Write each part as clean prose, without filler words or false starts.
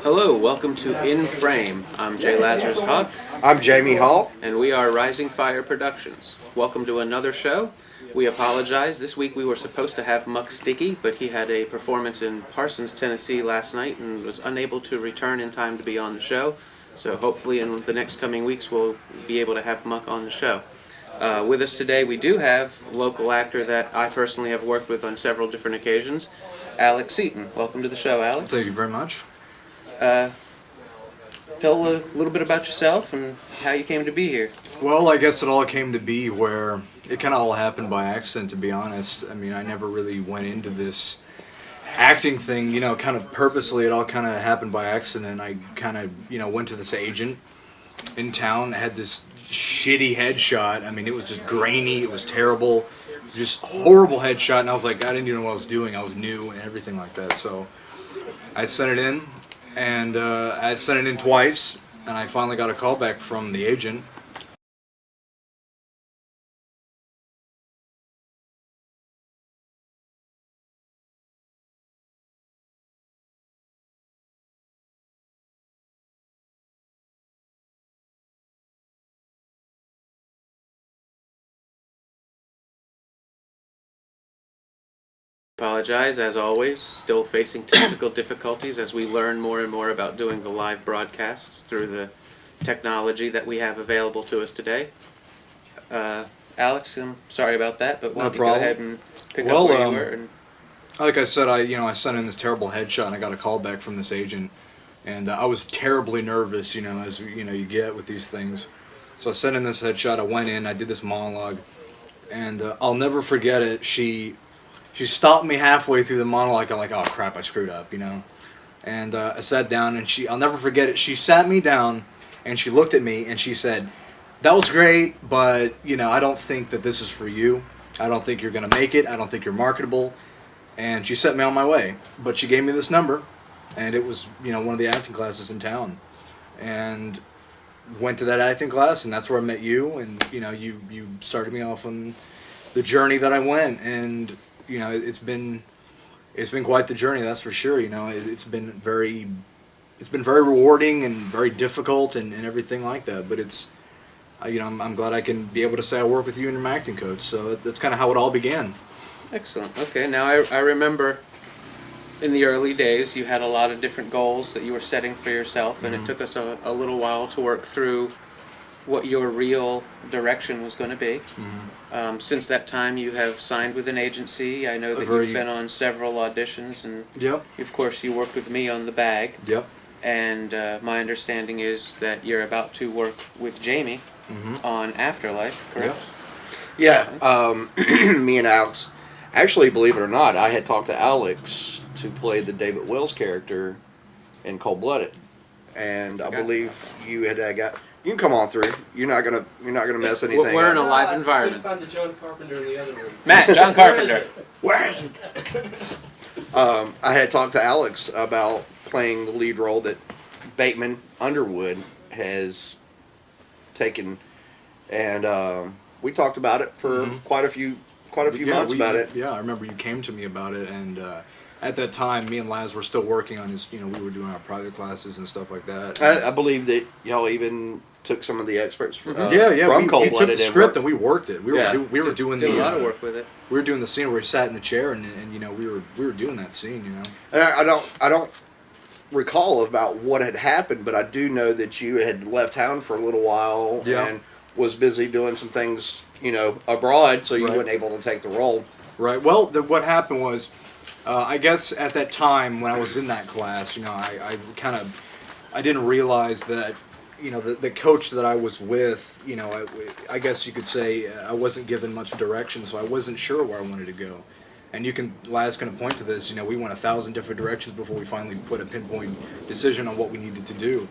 Hello, welcome to In Frame. I'm Lazarus Hawk. I'm Jamie Hall. And we are Rising Fire Productions. Welcome to another show. We apologize. This week we were supposed to have Muck Sticky, but he had a performance in Parsons, Tennessee last night and was unable to return in time to be on the show. So hopefully in the next coming weeks we'll be able to have Muck on the show. With us today we do have a local actor that I personally have worked with on several different occasions, Alex Seaton. Welcome to the show, Alex. Thank you very much. Tell a little bit about yourself and how you came to be here. Well, I guess it all came to be where it kind of all happened by accident, to be honest. I mean, I never really went into this acting thing, kind of purposely. It all kind of happened by accident. I kind of, went to this agent in town, had this shitty headshot. I mean, it was just grainy, it was terrible, just horrible headshot, and I was like, I didn't even know what I was doing. I was new and everything like that, so I sent it in. And I sent it in twice, and I finally got a call back from the agent. Apologize, as always, still facing technical difficulties as we learn more and more about doing the live broadcasts through the technology that we have available to us today. Alex, I'm sorry about that, but why don't you go ahead and pick up where you were? And like I said, I sent in this terrible headshot, and I got a call back from this agent, and I was terribly nervous, as you get with these things. So I sent in this headshot, I went in, I did this monologue, and I'll never forget it. She stopped me halfway through the monologue. I'm like, oh crap, I screwed up, And I sat down, and I'll never forget it. She sat me down, and she looked at me, and she said, that was great, but, I don't think that this is for you. I don't think you're going to make it. I don't think you're marketable. And she sent me on my way. But she gave me this number, and it was, one of the acting classes in town. And went to that acting class, and that's where I met you, and, you started me off on the journey that I went, and it's been quite the journey, that's for sure. It's been very rewarding and very difficult and everything like that. But it's, I'm glad I can be able to say I work with you and my acting coach. So that's kind of how it all began. excellent. Okay, now I remember in the early days you had a lot of different goals that you were setting for yourself, and it took us a little while to work through what your real direction was going to be. Since that time, you have signed with an agency. I know that you've been on several auditions, and of course you worked with me on The Bag. And my understanding is that you're about to work with Jamie on Afterlife, correct? Yeah, me and Alex, actually, believe it or not, I had talked to Alex to play the David Wells character in Cold Blooded, and I believe you had got. You can come on through. You're not gonna mess anything. We're in a up. live environment. Find the John Carpenter in the other room. Matt, John Carpenter. Where is it? I had talked to Alex about playing the lead role that Bateman Underwood has taken, and we talked about it for quite a few months about it. Yeah, I remember you came to me about it, and at that time, me and Laz were still working on his. We were doing our private classes and stuff like that. I believe that y'all even took some of the experts from from Cold Blooded. Blooded Took the script and we worked it. We were doing a lot of work with it. We were doing the scene where he sat in the chair, and we were doing that scene. And I don't recall about what had happened, but I do know that you had left town for a little while and was busy doing some things, abroad, so you weren't able to take the role. Right. Well, what happened was, I guess at that time when I was in that class, I didn't realize that, the coach that I was with, I guess you could say I wasn't given much direction, so I wasn't sure where I wanted to go. And Laz can point to this, we went 1,000 different directions before we finally put a pinpoint decision on what we needed to do.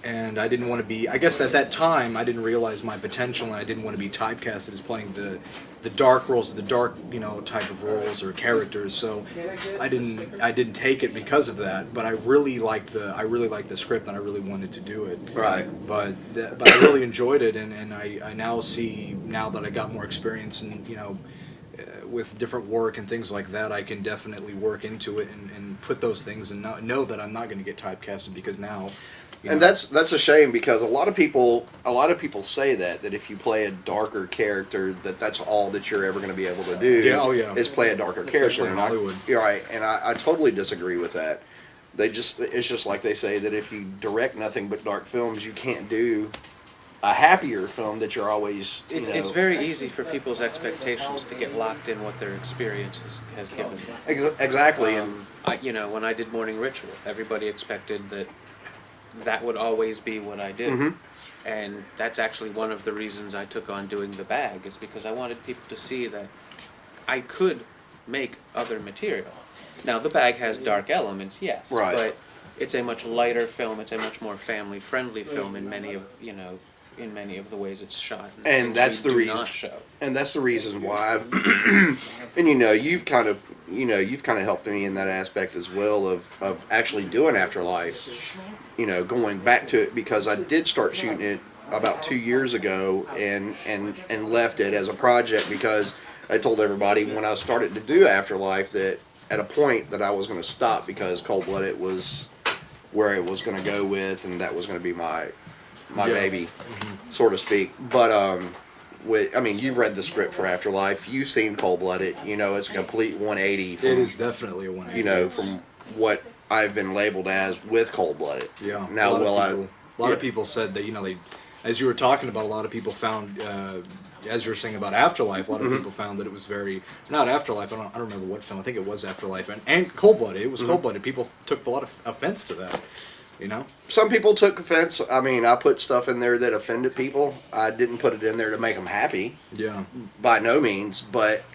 And I didn't want to be, I guess at that time, I didn't realize my potential, and I didn't want to be typecasted as playing the dark roles, the dark, type of roles or characters. So I didn't take it because of that. But I really liked the script, and I really wanted to do it. Right. But I really enjoyed it, and I now see, now that I got more experience and with different work and things like that, I can definitely work into it and put those things and know that I'm not going to get typecasted because now. And that's a shame because a lot of people say that if you play a darker character that's all that you're ever going to be able to do. Yeah, oh yeah. Is play a darker character. Especially in Hollywood. You're right, and I totally disagree with that. It's just like they say that if you direct nothing but dark films, you can't do a happier film that you're always. It's very easy for people's expectations to get locked in what their experience has given them. Exactly, When I did Morning Ritual, everybody expected that would always be what I did. Mhm. And that's actually one of the reasons I took on doing The Bag, is because I wanted people to see that I could make other material. Now, The Bag has dark elements, yes, Right. but it's a much lighter film. It's a much more family-friendly film in many of the ways it's shot. And that's the do reason. not show. And that's the reason why and you've kind of helped me in that aspect as well of actually doing Afterlife, going back to it, because I did start shooting it about 2 years ago and left it as a project because I told everybody when I started to do Afterlife that at a point that I was going to stop because Cold Blooded was where it was going to go with, and that was going to be my baby, so to speak. But you've read the script for Afterlife. You've seen Cold Blooded. It's a complete 180. From, It is definitely a 180. From what I've been labeled as with Cold Blooded. Yeah. Now, a lot of people said that they, as you were talking about, a lot of people found, as you were saying about Afterlife, a lot of people found that it was very not Afterlife. I don't remember what film. I think it was Afterlife and Cold Blooded. It was Cold Blooded. People took a lot of offense to that. Some people took offense. I put stuff in there that offended people. I didn't put it in there to make them happy. Yeah. By no means. But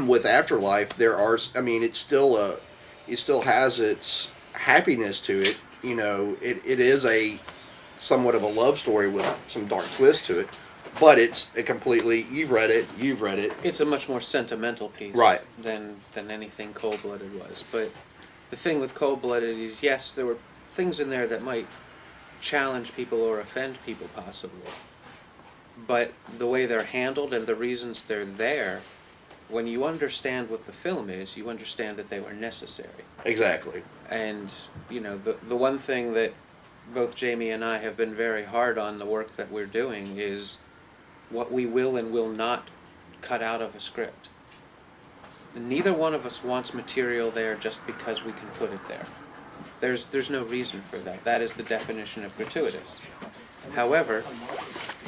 with Afterlife, there are. It's still it still has its happiness to it. It is a somewhat of a love story with some dark twist to it. But it's a completely. You've read it. It's a much more sentimental piece, right? Than anything Cold Blooded was. But the thing with Cold Blooded is, yes, there were things in there that might challenge people or offend people possibly, but the way they're handled and the reasons they're there, when you understand what the film is, you understand that they were necessary. Exactly. And the one thing that both Jamie and I have been very hard on the work that we're doing is what we will and will not cut out of a script. Neither one of us wants material there just because we can put it there. There's no reason for that. That is the definition of gratuitous. However,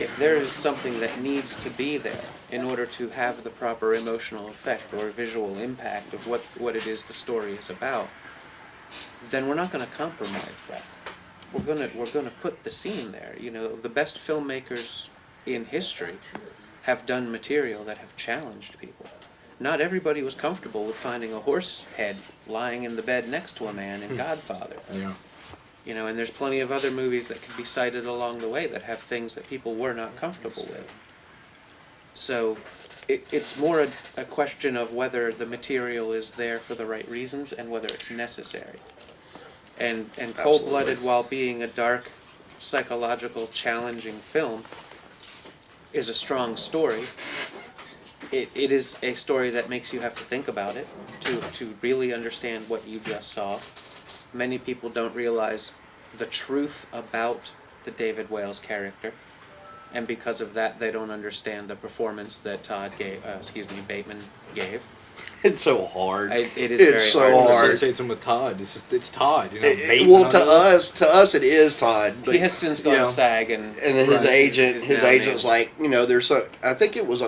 if there is something that needs to be there in order to have the proper emotional effect or visual impact of what it is the story is about, then we're not going to compromise that. We're gonna put the scene there. The best filmmakers in history have done material that have challenged people. Not everybody was comfortable with finding a horse head lying in the bed next to a man in Godfather. Yeah. And there's plenty of other movies that could be cited along the way that have things that people were not comfortable with. So it's more a question of whether the material is there for the right reasons and whether it's necessary. And Cold Blooded, while being a dark, psychological, challenging film, is a strong story. It is a story that makes you have to think about it to really understand what you just saw. Many people don't realize the truth about the David Wales character, and because of that, they don't understand the performance that Bateman gave. It's so hard. It is it's very so hard. hard. Associates him with Todd. It's Todd. Well, to us, it is Todd. But he has since gone to SAG, and then his agent's named. like, there's I think it was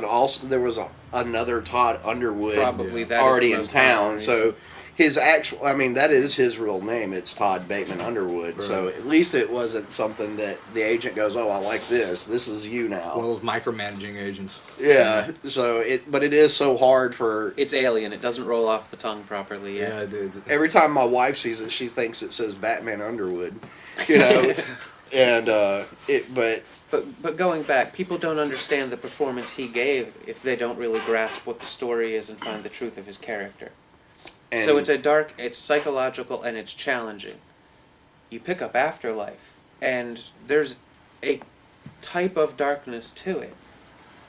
there was another Todd Underwood Probably that already is in town. So his actual, that is his real name. It's Todd Bateman Underwood. Right. So at least it wasn't something that the agent goes, oh, I like this. This is you now. One of those micromanaging agents. Yeah. So but it is so hard for. It's alien. It doesn't roll off the tongue properly yet. Yeah, it is. Every time my wife sees it, she thinks it says Batman Underwood. And But going back, people don't understand the performance he gave if they don't really grasp what the story is and find the truth of his character. And so it's psychological, and it's challenging. You pick up Afterlife, and there's a type of darkness to it,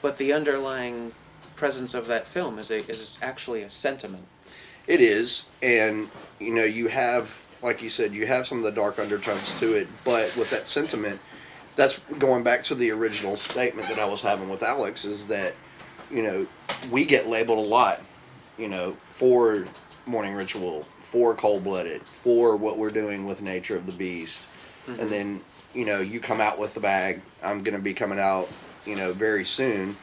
but the underlying presence of that film is actually a sentiment. It is, and you know, you have, like you said, you have some of the dark undertones to it, but with that sentiment, that's going back to the original statement that I was having with Alex, is that, you know, we get labeled a lot, you know, for Morning Ritual, for Cold Blooded, for what we're doing with Nature of the Beast, and then, you know, you come out with the bag. I'm going to be coming out, you know, very soon.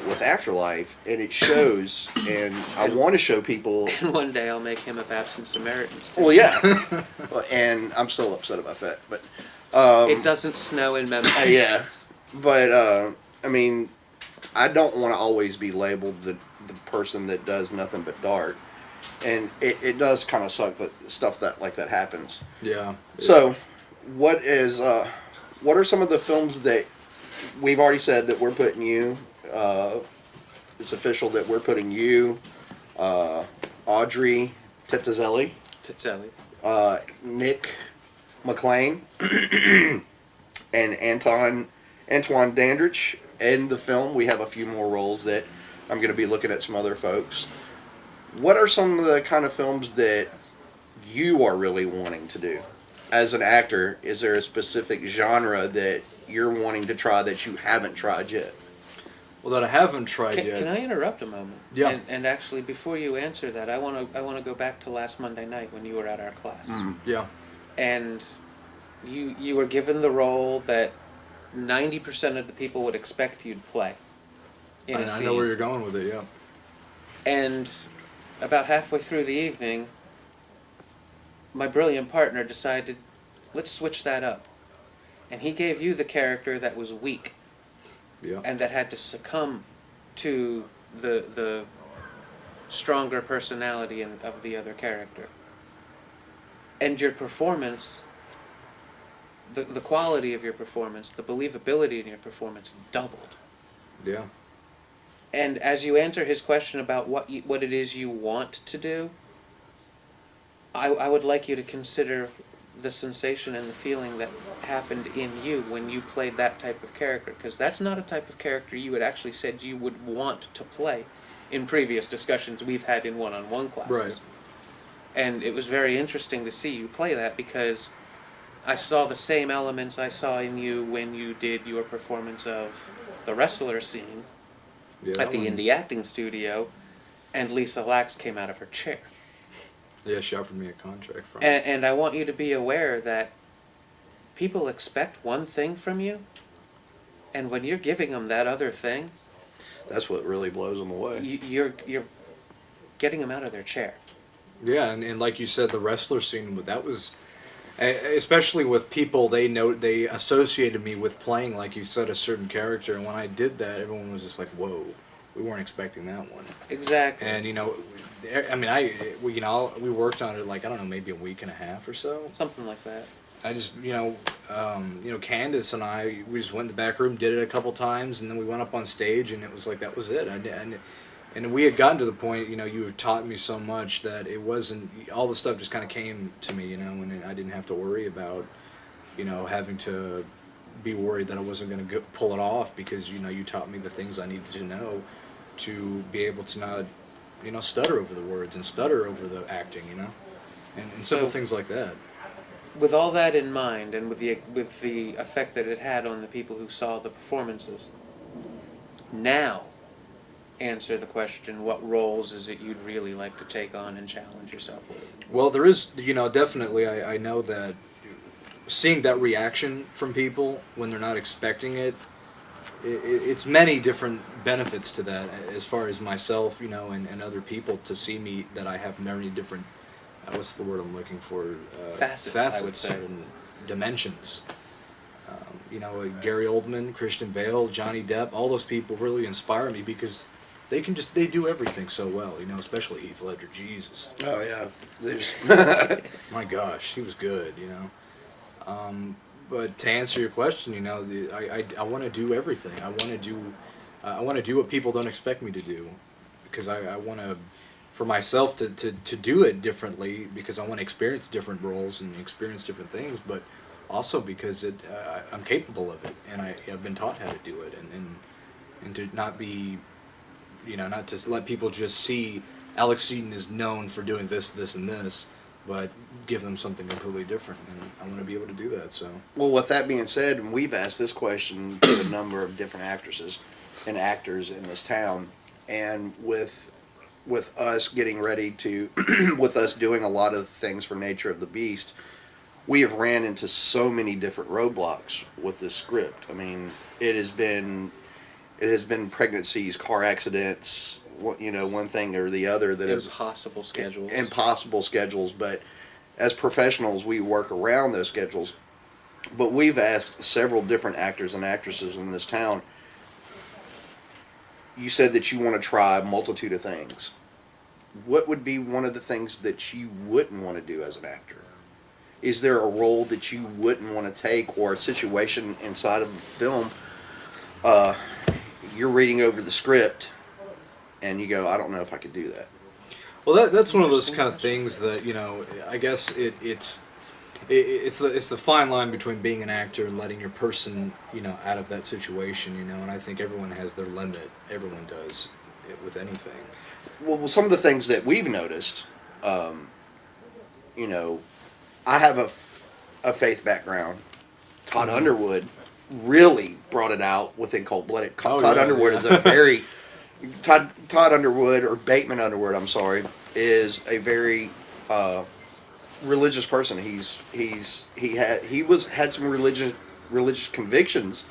With Afterlife, and it shows, and I want to show people. And one day I'll make him a Absent Samaritan. Well, yeah, and I'm still upset about that, but it doesn't snow in Memphis. yeah, but I mean, I don't want to always be labeled the person that does nothing but dark, and it does kind of suck that stuff that like that happens. Yeah. So, what are some of the films that we've already said that we're putting you? It's official that we're putting you, Audrey Tettizelli, Nick McLean, and Antoine Dandridge in the film. We have a few more roles that I'm going to be looking at some other folks. What are some of the kind of films that you are really wanting to do? As an actor, is there a specific genre that you're wanting to try that you haven't tried yet? Well, that I haven't tried yet. Can I interrupt a moment? Yeah. And actually, before you answer that, I want to go back to last Monday night when you were at our class. Yeah. And you were given the role that 90% of the people would expect you'd play. In a I scene. know where you're going with it. Yeah. And about halfway through the evening, my brilliant partner decided, let's switch that up. And he gave you the character that was weak. Yeah. And that had to succumb to the stronger personality of the other character. And your performance, the quality of your performance, the believability in your performance doubled. Yeah. And as you answer his question about what it is you want to do, I would like you to consider the sensation and the feeling that happened in you when you played that type of character, because that's not a type of character you had actually said you would want to play in previous discussions we've had in one-on-one classes. Right. And it was very interesting to see you play that, because I saw the same elements I saw in you when you did your performance of the wrestler scene at the Indie Acting Studio, and Lisa Lax came out of her chair. Yeah, she offered me a contract from And I want you to be aware that people expect one thing from you, and when you're giving them that other thing, That's what really blows them away. you're getting them out of their chair. Yeah, and like you said, the wrestler scene, that was, especially with people, they associated me with playing, like you said, a certain character, and when I did that, everyone was just like, whoa, we weren't expecting that one. Exactly. And, I mean, we worked on it, like, I don't know, maybe a week and a half or so. Something like that. I just, Candace and I, we just went in the back room, did it a couple times, and then we went up on stage, and it was like, that was it. And we had gotten to the point, you have taught me so much that it wasn't, all the stuff just kind of came to me, and I didn't have to worry about, having to be worried that I wasn't going to pull it off, because, you taught me the things I needed to know to be able to not, stutter over the words and stutter over the acting, and simple things like that. With all that in mind, and with the effect that it had on the people who saw the performances, now answer the question, what roles is it you'd really like to take on and challenge yourself with? Well, there is, definitely, I know that seeing that reaction from people when they're not expecting it, it's many different benefits to that, as far as myself, and other people, to see me, that I have many different, what's the word I'm looking for? Facets, I would say. And dimensions. Gary Oldman, Christian Bale, Johnny Depp, all those people really inspire me, because they do everything so well, especially Heath Ledger. Jesus. Oh yeah. My gosh, he was good, But to answer your question, I want to do everything. I want to do what people don't expect me to do, because I want to, for myself, to do it differently, because I want to experience different roles and experience different things, but also because I'm capable of it, and I've been taught how to do it, and to not be, not to let people just see Alex Eaton is known for doing this, this, and this, but give them something completely different. And I want to be able to do that. So, Well, with that being said, and we've asked this question to a number of different actresses and actors in this town, and with us getting ready to, with us doing a lot of things for Nature of the Beast, we have ran into so many different roadblocks with this script. I mean, it has been pregnancies, car accidents, one thing or the other that is Impossible schedules. impossible schedules. But as professionals, we work around those schedules. But we've asked several different actors and actresses in this town. You said that you want to try a multitude of things. What would be one of the things that you wouldn't want to do as an actor? Is there a role that you wouldn't want to take, or a situation inside of the film? You're reading over the script, and you go, "I don't know if I could do that." well, that's one of those kind of things that I guess it's the fine line between being an actor and letting your person out of that situation. And I think everyone has their limit. Everyone does with anything. Well, some of the things that we've noticed, I have a faith background. Todd Underwood really brought it out within Cold Blooded. Todd Underwood is a very Todd Underwood, or Bateman Underwood, I'm sorry, is a very religious person. He had some religious convictions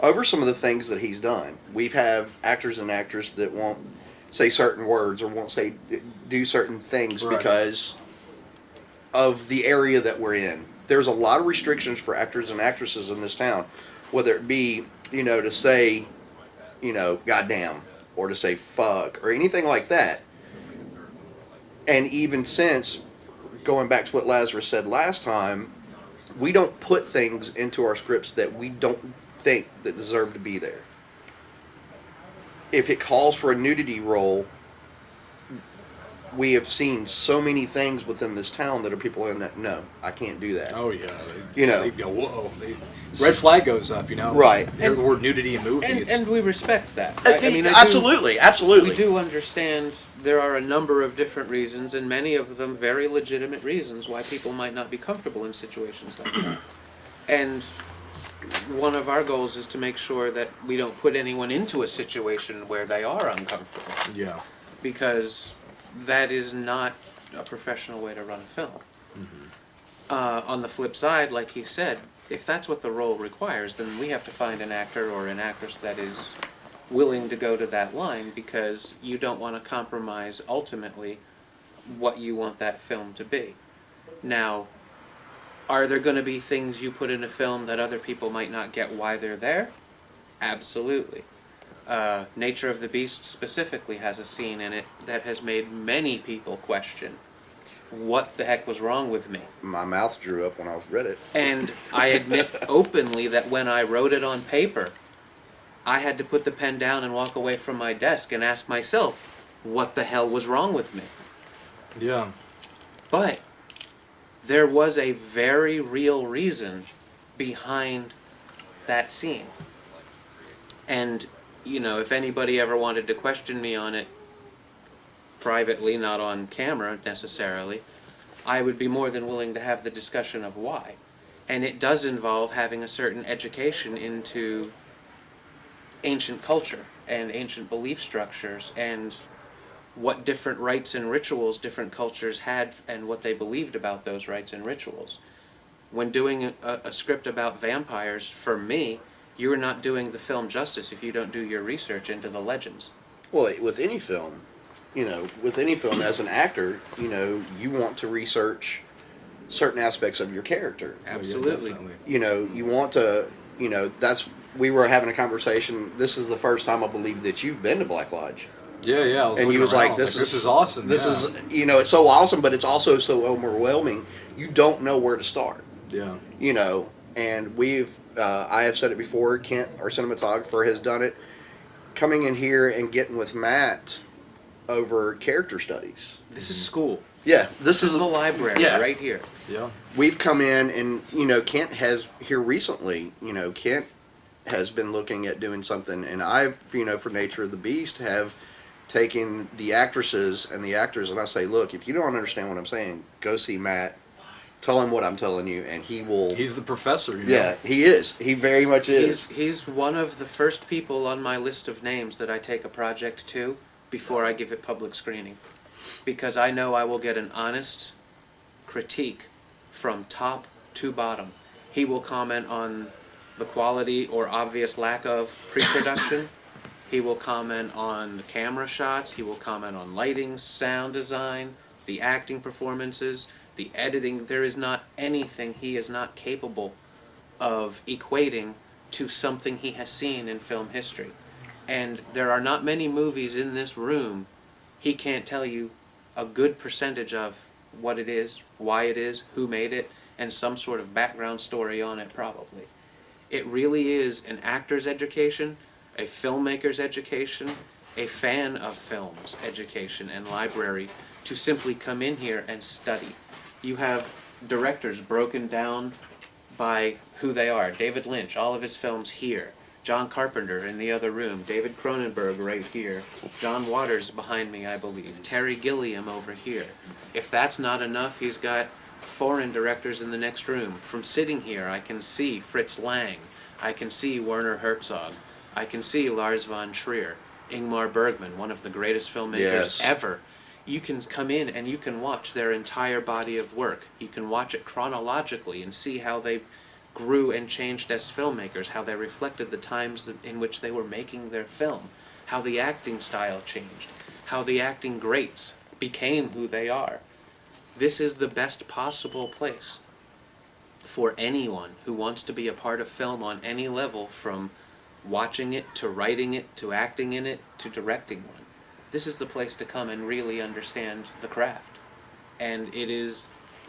over some of the things that he's done. We've have actors and actresses that won't say certain words or won't do certain things because of the area that we're in. There's a lot of restrictions for actors and actresses in this town, whether it be, to say, goddamn, or to say fuck, or anything like that. And even since, going back to what Lazarus said last time, we don't put things into our scripts that we don't think that deserve to be there. If it calls for a nudity role, we have seen so many things within this town that are people in that, no, I can't do that. Oh yeah, They go, whoa, red flag goes up. Right. Hear the word nudity in movies. And we respect that. Absolutely. We do understand there are a number of different reasons, and many of them very legitimate reasons why people might not be comfortable in situations like that. And one of our goals is to make sure that we don't put anyone into a situation where they are uncomfortable. Yeah. Because that is not a professional way to run a film. On the flip side, like he said, if that's what the role requires, then we have to find an actor or an actress that is willing to go to that line, because you don't want to compromise ultimately what you want that film to be. Now, are there going to be things you put in a film that other people might not get why they're there? Absolutely. Nature of the Beast specifically has a scene in it that has made many people question what the heck was wrong with me. My mouth drew up when I read it. And I admit openly that when I wrote it on paper, I had to put the pen down and walk away from my desk and ask myself what the hell was wrong with me. Yeah. But there was a very real reason behind that scene. And, if anybody ever wanted to question me on it privately, not on camera necessarily, I would be more than willing to have the discussion of why. And it does involve having a certain education into ancient culture and ancient belief structures and what different rites and rituals different cultures had and what they believed about those rites and rituals. When doing a script about vampires, for me, you're not doing the film justice if you don't do your research into the legends. Well, with any film, as an actor, you want to research certain aspects of your character. Absolutely. You want to, we were having a conversation. This is the first time I believe that you've been to Black Lodge. Yeah. And he was like, this is awesome. This is, it's so awesome, but it's also so overwhelming. You don't know where to start. Yeah. And I have said it before, Kent, our cinematographer, has done it, coming in here and getting with Matt over character studies. This is school. Yeah, This is the library right here. Yeah. We've come in and, Kent has here recently, Kent has been looking at doing something, and I've, for Nature of the Beast, have taking the actresses and the actors, and I say, look, if you don't understand what I'm saying, go see Matt. Tell him what I'm telling you, and he will. He's the professor. You Yeah, know? he is. He very much is. He's one of the first people on my list of names that I take a project to before I give it public screening. Because I know I will get an honest critique from top to bottom. He will comment on the quality or obvious lack of pre-production. He will comment on the camera shots. He will comment on lighting, sound design, the acting performances, the editing. There is not anything he is not capable of equating to something he has seen in film history. And there are not many movies in this room he can't tell you a good percentage of what it is, why it is, who made it, and some sort of background story on it probably. It really is an actor's education, a filmmaker's education, a fan of films education and library to simply come in here and study. You have directors broken down by who they are. David Lynch, all of his films here. John Carpenter in the other room. David Cronenberg right here. John Waters behind me, I believe. Terry Gilliam over here. If that's not enough, he's got foreign directors in the next room. From sitting here, I can see Fritz Lang. I can see Werner Herzog. I can see Lars von Trier. Ingmar Bergman, one of the greatest filmmakers ever. You can come in and you can watch their entire body of work. You can watch it chronologically and see how they grew and changed as filmmakers, how they reflected the times in which they were making their film, how the acting style changed, how the acting greats became who they are. This is the best possible place for anyone who wants to be a part of film on any level, from watching it to writing it to acting in it to directing one. This is the place to come and really understand the craft. And it is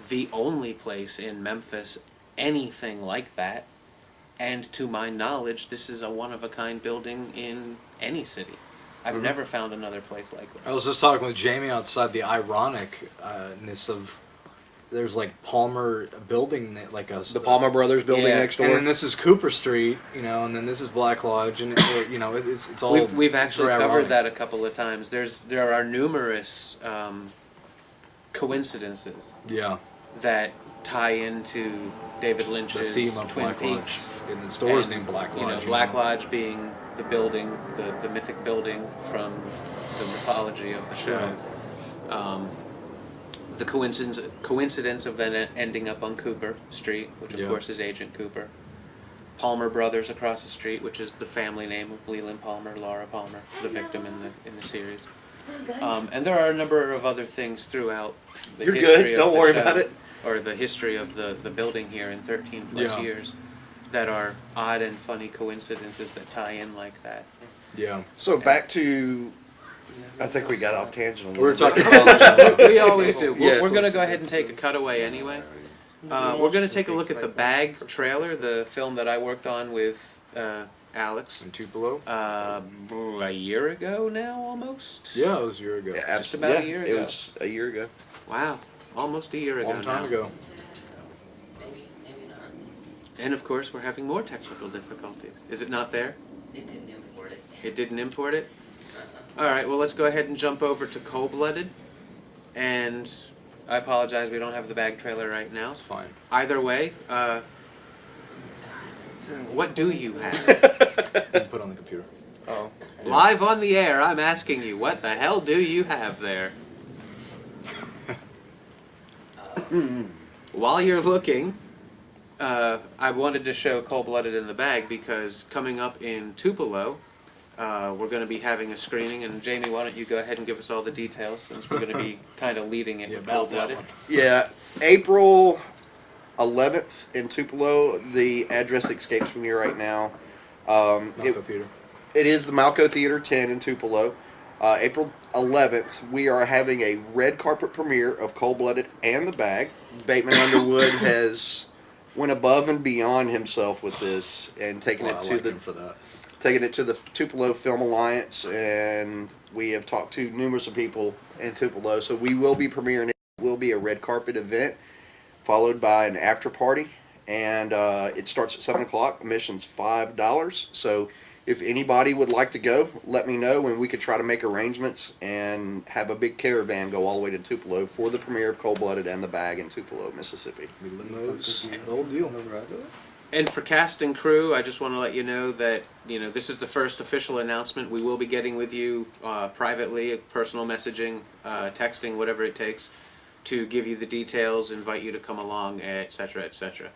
the only place in Memphis anything like that. And to my knowledge, this is a one-of-a-kind building in any city. I've never found another place like this. I was just talking with Jamie outside the ironicness of there's like Palmer building, like a The Palmer Brothers building next door. and then this is Cooper Street, you know, and then this is Black Lodge, and it's all. We've actually very covered ironic. that a couple of times. There are numerous coincidences Yeah, that tie into David the Lynch's theme of Twin Black Peaks. Lodge, and the store's And, named Black Lodge. You know, Black Lodge being the building, the mythic building from the mythology of the show. The coincidence of then ending up on Cooper Street, which of course is Agent Cooper. Palmer Brothers across the street, which is the family name of Leland Palmer, Laura Palmer, the victim in the series. And there are a number of other things throughout the You're history good. of Don't the worry show, about it. or the history of the building here in 13 plus Yeah. years, that are odd and funny coincidences that tie in like that. Yeah. So back to, I think we got off tangent a little We were bit. talking about We always do. Yeah. We're going to go ahead and take a cutaway anyway. We're going to take a look at the Bag trailer, the film that I worked on with Alex in Tupelo. a year ago now, almost. Yeah, it was a year ago. Yeah, Just about a year It ago. was a year ago. Wow, almost a year ago Long time now. ago. Maybe not. And of course, we're having more technical difficulties. Is it not there? It didn't import it. It didn't import it? All right, well, let's go ahead and jump over to Cold-Blooded. And I apologize, we don't have the Bag trailer right now. It's fine. Either way, what do you have? You can put it on the computer. Oh. Live on the air, I'm asking you, what the hell do you have there? While you're looking, I wanted to show Cold-Blooded in the Bag because coming up in Tupelo, we're going to be having a screening, and Jamie, why don't you go ahead and give us all the details since we're going to be kind of leading it with about that Cold-Blooded. one. Yeah, April 11th in Tupelo. The address escapes from me right now. Malco Theater. It is the Malco Theater 10 in Tupelo. April 11th, we are having a red carpet premiere of Cold-Blooded and The Bag. Bateman Underwood has went above and beyond himself with this and taken Well, it I to like the him for that. taking it to the Tupelo Film Alliance, and we have talked to numerous of people in Tupelo. So we will be premiering it. It will be a red carpet event, followed by an after party, and it starts at 7 o'clock. Admission's $5. So if anybody would like to go, let me know, and we could try to make arrangements and have a big caravan go all the way to Tupelo for the premiere of Cold Blooded and The Bag in Tupelo, Mississippi. Whole deal. And for cast and crew, I just want to let you know that, this is the first official announcement. We will be getting with you privately, personal messaging, texting, whatever it takes, to give you the details, invite you to come along, etc., etc.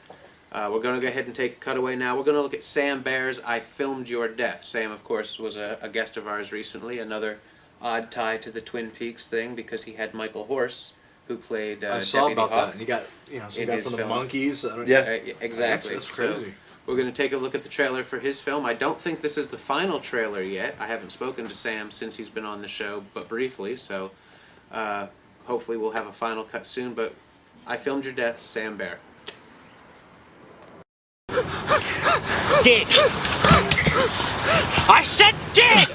We're going to go ahead and take a cutaway now. We're going to look at Sam Bear's I Filmed Your Death. Sam, of course, was a guest of ours recently, another odd tie to the Twin Peaks thing, because he had Michael Horse, who played I saw Deputy about Hawk. that. And he got, some in guy his from the film. Monkeys. Exactly. That's crazy. So we're going to take a look at the trailer for his film. I don't think this is the final trailer yet. I haven't spoken to Sam since he's been on the show, but briefly, so hopefully we'll have a final cut soon. But I Filmed Your Death, Sam Bear. Dig! I said dig!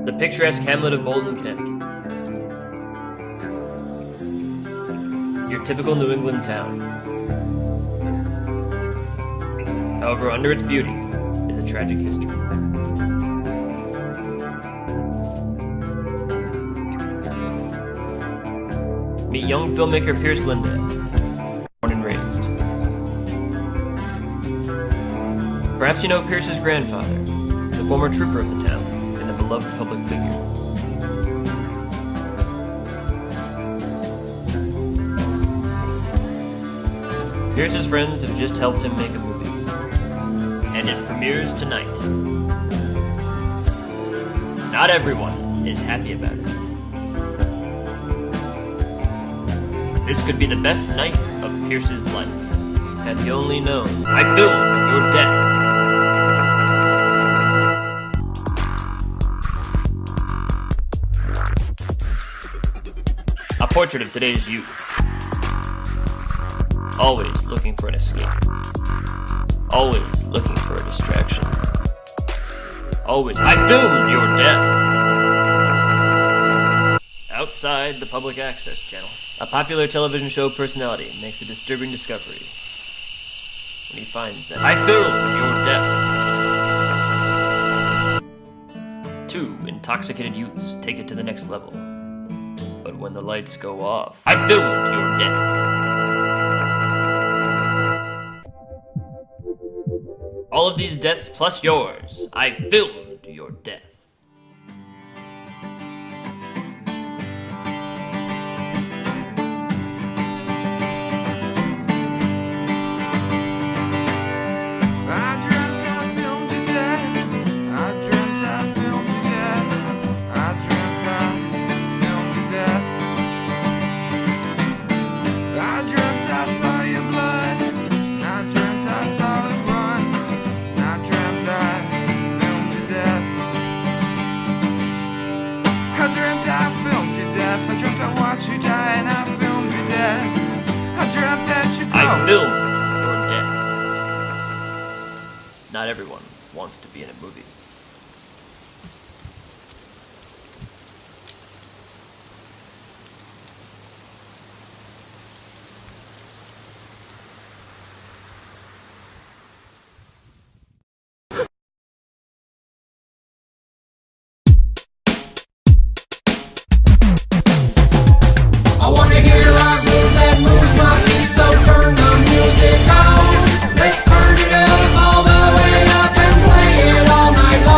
The picturesque hamlet of Bolton, Connecticut. Your typical New England town. However, under its beauty is a tragic history. Meet young filmmaker Pierce Linda, born and raised. Perhaps you know Pierce's grandfather, the former trooper of the town, and a beloved public figure. Pierce's friends have just helped him make a movie, and it premieres tonight. Not everyone is happy about it. This could be the best night of Pierce's life, had he only known. I filmed your death. A portrait of today's youth. Always looking for an escape. Always looking for a distraction. Always, I filmed your death! Outside the public access channel, a popular television show personality makes a disturbing discovery when he finds that I filmed your death. Two intoxicated youths take it to the next level. But when the lights go off, I filmed your death. All of these deaths plus yours, I filmed your death. I filmed your death. Not everyone wants to be in a movie. I wanna hear a groove that moves my feet, so turn the music on. Let's turn it up all the way up and play it all night long.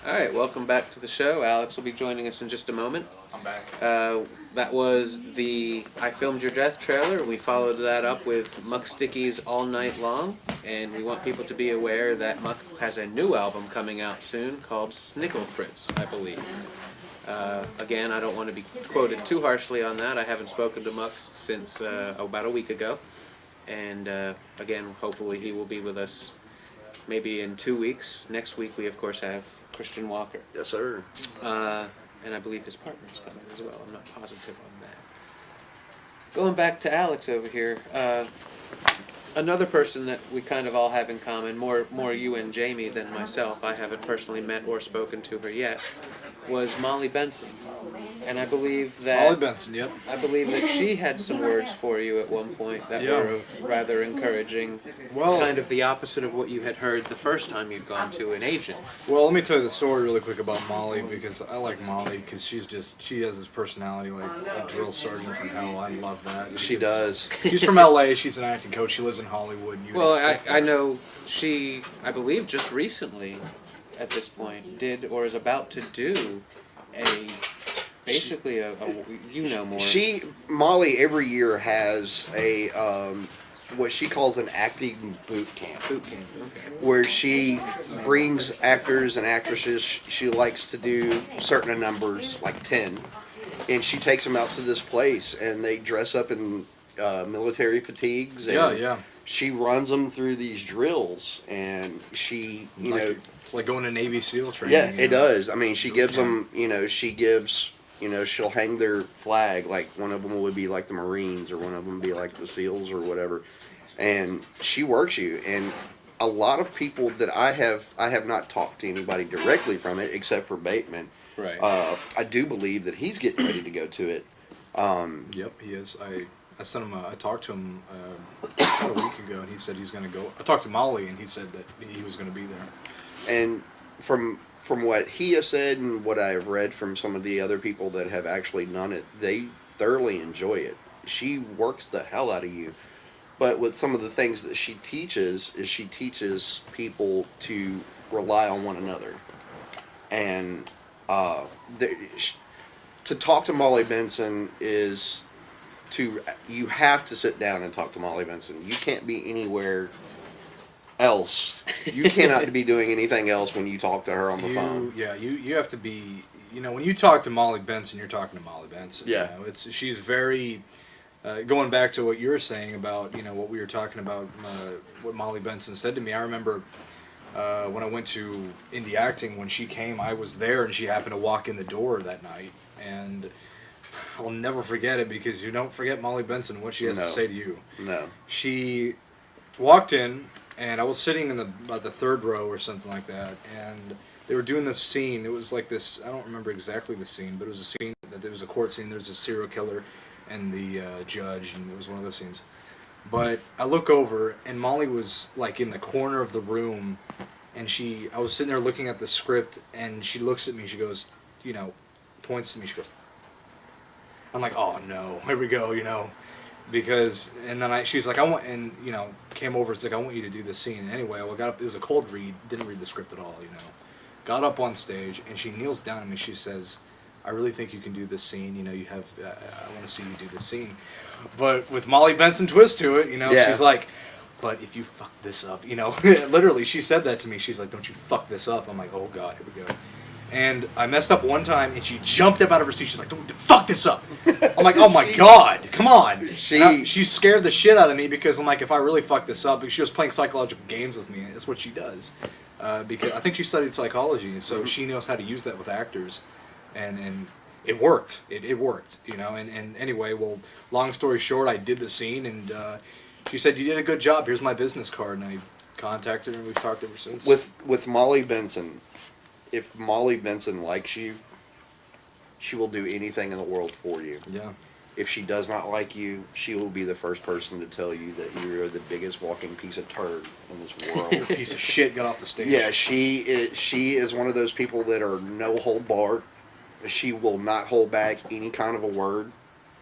All right, welcome back to the show. Alex will be joining us in just a moment. I'm back. That was the I Filmed Your Death trailer. We followed that up with Muck Sticky's All Night Long, and we want people to be aware that Muck has a new album coming out soon called Snickle Fritz, I believe. Again, I don't want to be quoted too harshly on that. I haven't spoken to Muck since about a week ago, and again, hopefully he will be with us maybe in 2 weeks. Next week we, of course, have Christian Walker. Yes, sir. And I believe his partner is coming as well. I'm not positive on that. Going back to Alex over here, another person that we kind of all have in common, more you and Jamie than myself, I haven't personally met or spoken to her yet, was Molly Benson. And I believe that Molly Benson, yep. I believe that she had some words for you at one point that Yeah. were rather encouraging. Well- kind of the opposite of what you had heard the first time you'd gone to an agent. Well, let me tell you the story really quick about Molly, because I like Molly because she has this personality like a drill sergeant from hell. I love that. She because does. She's from LA. She's an acting coach. She lives in Hollywood. You would Well, expect I that. know she, I believe just recently, at this point, did or is about to do basically a you know more. Molly every year has a what she calls an acting boot camp, Boot camp, okay. where she brings actors and actresses. She likes to do certain numbers, like 10, and she takes them out to this place, and they dress up in military fatigues. And Yeah. She runs them through these drills, and she, It's like going to Navy SEAL training. yeah, you it know? does. I mean, she gives them, she'll hang their flag. Like one of them would be like the Marines, or one of them would be like the SEALs, or whatever. And she works you. And a lot of people that I have not talked to anybody directly from it, except for Bateman. Right. I do believe that he's getting ready to go to it. Yep, he is. I sent him. I talked to him about a week ago, and he said he's going to go. I talked to Molly, and he said that he was going to be there. And from what he has said and what I've read from some of the other people that have actually done it, they thoroughly enjoy it. She works the hell out of you. But with some of the things that she teaches people to rely on one another. And to talk to Molly Benson is you have to sit down and talk to Molly Benson. You can't be anywhere else. You cannot be doing anything else when you talk to her on the phone. Yeah, you have to be. When you talk to Molly Benson, you're talking to Molly Benson. Yeah. She's very. Going back to what you were saying about what we were talking about, what Molly Benson said to me. I remember when I went to indie acting, when she came, I was there, and she happened to walk in the door that night, and I'll never forget it, because you don't forget Molly Benson, what she has to say to you. No. She walked in, and I was sitting in about the third row or something like that, and they were doing this scene. It was like this, I don't remember exactly the scene, but it was a scene that there was a court scene. There was a serial killer and the judge, and it was one of those scenes. But I look over, and Molly was like in the corner of the room, and I was sitting there looking at the script, and she looks at me, she goes, points to me, she goes, I'm like, oh no, here we go, because, and then she's like, came over, it's like, I want you to do this scene. Anyway, I got up, it was a cold read, didn't read the script at all, got up on stage, and she kneels down to me, she says, I really think you can do this scene, you have, I want to see you do this scene. But with Molly Benson twist to it, Yeah. she's like, but if you fuck this up, literally, she said that to me, she's like, don't you fuck this up. I'm like, oh God, here we go. And I messed up one time, and she jumped up out of her seat. She's like, don't fuck this up. I'm like, oh my God, come on. She scared the shit out of me, because I'm like, if I really fuck this up, because she was playing psychological games with me. That's what she does. Because I think she studied psychology, and so she knows how to use that with actors. And it worked. It worked, And anyway, well, long story short, I did the scene, and she said, you did a good job. Here's my business card. And I contacted her, and we've talked ever since. With Molly Benson, if Molly Benson likes you, she will do anything in the world for you. Yeah. If she does not like you, she will be the first person to tell you that you are the biggest walking piece of turd in this world. Piece of shit got off the stage. Yeah, she is one of those people that are no hold barred. She will not hold back any kind of a word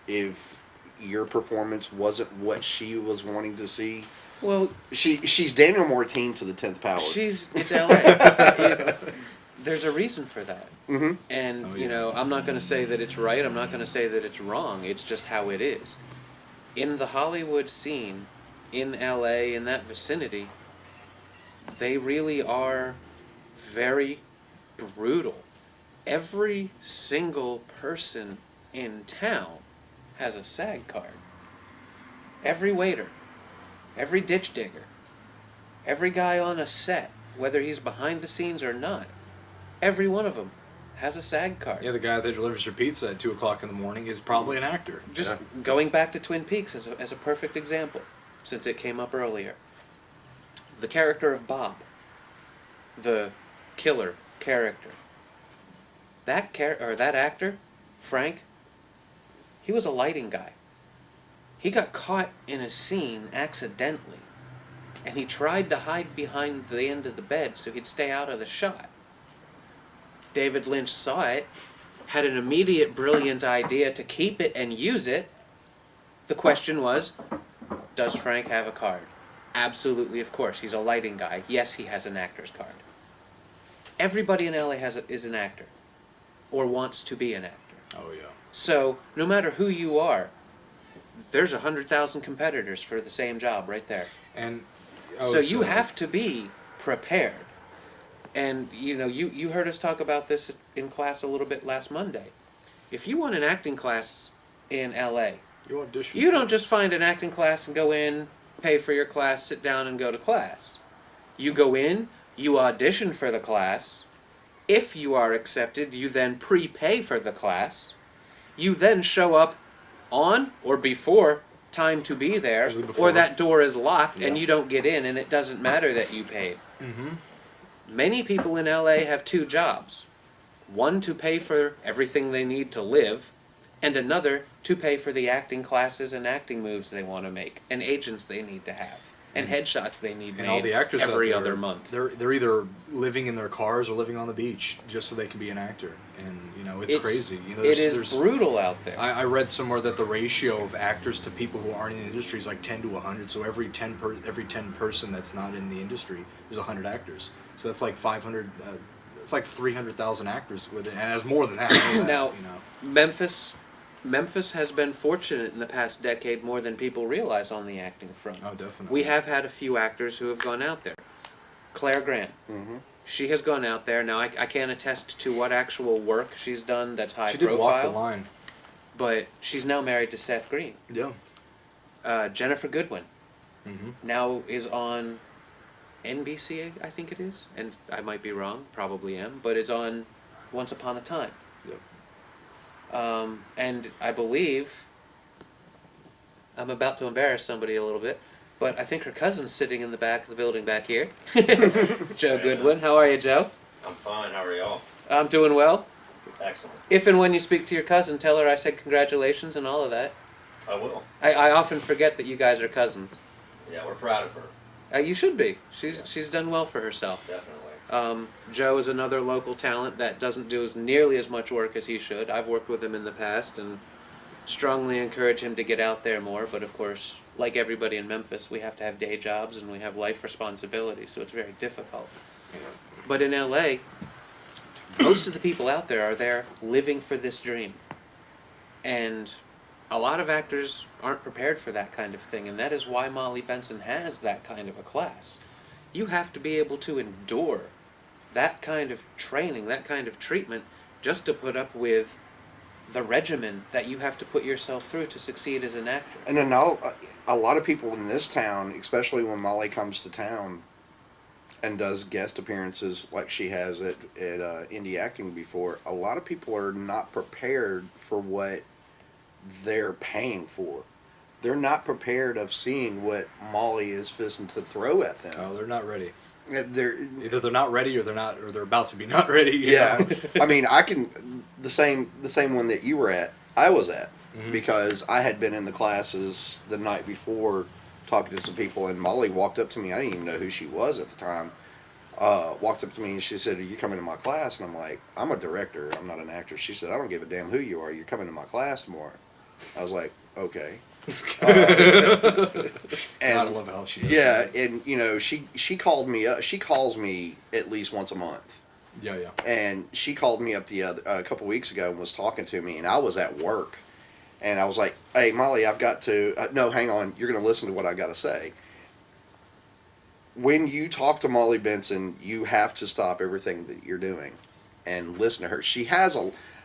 if your performance wasn't what she was wanting to see. Well, she's Daniel Mortine to the 10th power. it's LA. there's a reason for that. Mm-hmm. And, Oh, you yeah. know, I'm not going to say that it's right, I'm not going to say that it's wrong, it's just how it is. In the Hollywood scene, in LA, in that vicinity, they really are very brutal. Every single person in town has a SAG card. Every waiter, every ditch digger, every guy on a set, whether he's behind the scenes or not, every one of them has a SAG card. Yeah, the guy that delivers your pizza at 2 o'clock in the morning is probably an actor. Just going back to Twin Peaks as a perfect example, since it came up earlier. The character of Bob, the killer character, that actor, Frank, he was a lighting guy. He got caught in a scene accidentally, and he tried to hide behind the end of the bed so he'd stay out of the shot. David Lynch saw it, had an immediate brilliant idea to keep it and use it. The question was, does Frank have a card? Absolutely, of course. He's a lighting guy. Yes, he has an actor's card. Everybody in LA is an actor, or wants to be an actor. Oh yeah. So, no matter who you are, there's 100,000 competitors for the same job right there. And So you have to be prepared. And, you know, you heard us talk about this in class a little bit last Monday. If you want an acting class in LA, you audition. you don't just find an acting class and go in, pay for your class, sit down and go to class. You go in, you audition for the class. If you are accepted, you then prepay for the class. You then show up on or before time to be there, Usually before. or that door is locked and Yeah. you don't get in, and it doesn't matter that you paid. Mm-hmm. Many people in LA have two jobs. One to pay for everything they need to live, and another to pay for the acting classes and acting moves they want to make, and agents they need to have, and headshots they need And made all the actors every out there, other month. They're either living in their cars or living on the beach just so they can be an actor. And you know, it's crazy. You know, it is there's brutal out there. I read somewhere that the ratio of actors to people who aren't in the industry is like 10 to 100. So every 10 person that's not in the industry, there's 100 actors. So that's like 500. It's like 300,000 actors with it, and there's more than that. Now, you know. Memphis has been fortunate in the past decade more than people realize on the acting front. Oh, definitely. We have had a few actors who have gone out there. Claire Grant. Mm-hmm. She has gone out there. Now, I can't attest to what actual work she's done that's high She did profile. walk the line. But she's now married to Seth Green. Yeah. Jennifer Goodwin Mm-hmm. now is on NBC, I think it is. And I might be wrong, probably am. But it's on Once Upon a Time. Yep. And I believe, I'm about to embarrass somebody a little bit, but I think her cousin's sitting in the back of the building back here. Joe Goodwin. How are you, Joe? I'm fine. How are y'all? I'm doing well. Excellent. If and when you speak to your cousin, tell her I said congratulations and all of that. I will. I often forget that you guys are cousins. Yeah, we're proud of her. You should be. She's done well for herself. Definitely. Joe is another local talent that doesn't do nearly as much work as he should. I've worked with him in the past and strongly encourage him to get out there more. But of course, like everybody in Memphis, we have to have day jobs and we have life responsibilities, so it's very difficult. But in LA, most of the people out there are there living for this dream. And a lot of actors aren't prepared for that kind of thing, and that is why Molly Benson has that kind of a class. You have to be able to endure that kind of training, that kind of treatment, just to put up with the regimen that you have to put yourself through to succeed as an actor. And then now, a lot of people in this town, especially when Molly comes to town and does guest appearances like she has at Indie Acting before, a lot of people are not prepared for what they're paying for. They're not prepared of seeing what Molly is fisting to throw at them. Oh, they're not ready. They're, Either they're not ready or they're about to be not ready. you yeah, know? I mean, I can the same one that you were at. I was at because I had been in the classes the night before, talking to some people, and Molly walked up to me. I didn't even know who she was at the time. Walked up to me and she said, "Are you coming to my class?" And I'm like, "I'm a director. I'm not an actor." She said, "I don't give a damn who you are. You're coming to my class tomorrow." I was like, "Okay." God, I And love how she does yeah, that. and you know, she called me up. She calls me at least once a month Yeah, yeah. And she called me up a couple weeks ago and was talking to me, and I was at work, and I was like, "Hey, Molly, I've got to no, hang on, you're going to listen to what I got to say." When you talk to Molly Benson, you have to stop everything that you're doing and listen to her. She has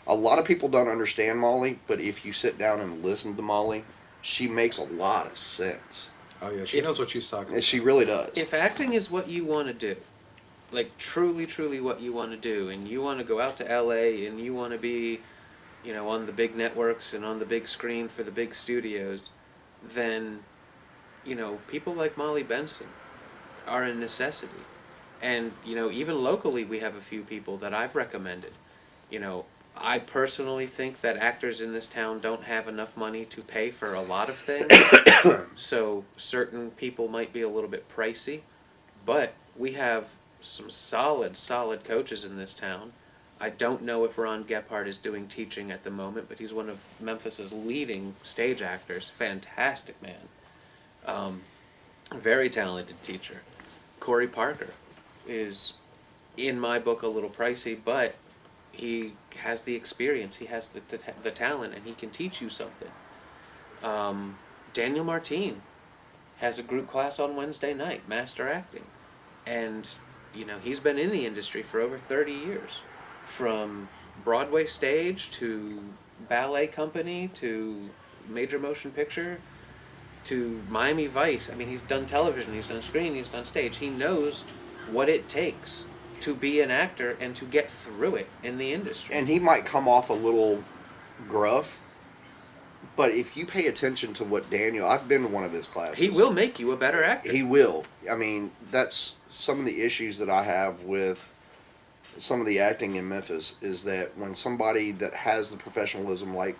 a lot of people don't understand Molly, but if you sit down and listen to Molly, she makes a lot of sense. Oh yeah, she knows what she's talking about. And she really does. If acting is what you want to do, like truly, truly what you want to do, and you want to go out to LA and you want to be, you know, on the big networks and on the big screen for the big studios, then, you know, people like Molly Benson are a necessity. And, you know, even locally we have a few people that I've recommended. You know, I personally think that actors in this town don't have enough money to pay for a lot of things. So certain people might be a little bit pricey, but we have some solid coaches in this town. I don't know if Ron Gephardt is doing teaching at the moment, but he's one of Memphis's leading stage actors. Fantastic man. Very talented teacher. Corey Parker is, in my book, a little pricey, but he has the experience, he has the talent, and he can teach you something. Daniel Martine has a group class on Wednesday night, Master Acting. And, you know, he's been in the industry for over 30 years. From Broadway stage to ballet company to major motion picture to Miami Vice. I mean, he's done television, he's done screen, he's done stage. He knows what it takes to be an actor and to get through it in the industry. And he might come off a little gruff, but if you pay attention to what Daniel, I've been to one of his classes. He will make you a better actor. He will. I mean, that's some of the issues that I have with some of the acting in Memphis, is that when somebody that has the professionalism like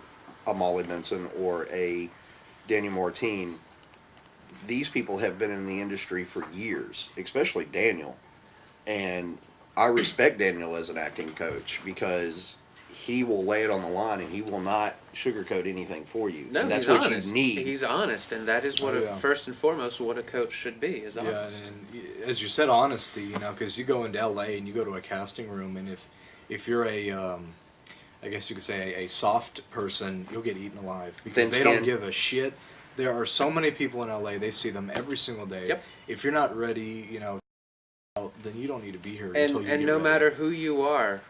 a Molly Benson or a Daniel Martine, these people have been in the industry for years, especially Daniel. And I respect Daniel as an acting coach because he will lay it on the line and he will not sugarcoat anything for you. No, and that's he's what honest. you need. He's honest, and that is what, first and foremost, what a coach should be, is honest. Yeah, and as you said, honesty, you know, because you go into LA and you go to a casting room, and if you're a, I guess you could say a soft person, you'll get eaten alive because they don't give a shit. There are so many people in LA, they see them every single day. Yep. If you're not ready, you know, then you don't need to be here And, until you and get no ready. matter who you are,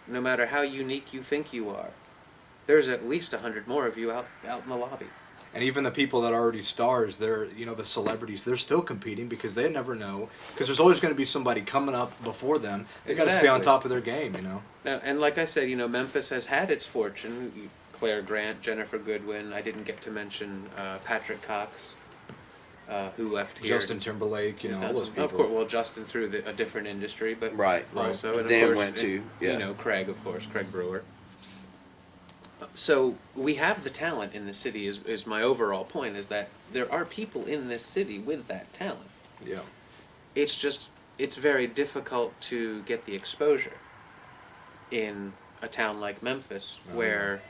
no matter how unique you think you are, there's at least 100 more of you out in the lobby. And even the people that are already stars, they're, you know, the celebrities, they're still competing because they never know. Because there's always going to be somebody coming up before them. They got to stay on Exactly. top of their game, you know. Now, and like I said, you know, Memphis has had its fortune. Claire Grant, Jennifer Goodwin. I didn't get to mention Patrick Cox, who left here. Justin Timberlake, you He's know, done all those some- people. Of course, well, Justin through a different industry, but Right. also, and of Dan course, went to, yeah. you know, Craig, of course, Craig Brewer. So we have the talent in the city. Is my overall point, is that there are people in this city with that talent. Yeah. It's very difficult to get the exposure in a town like Memphis, where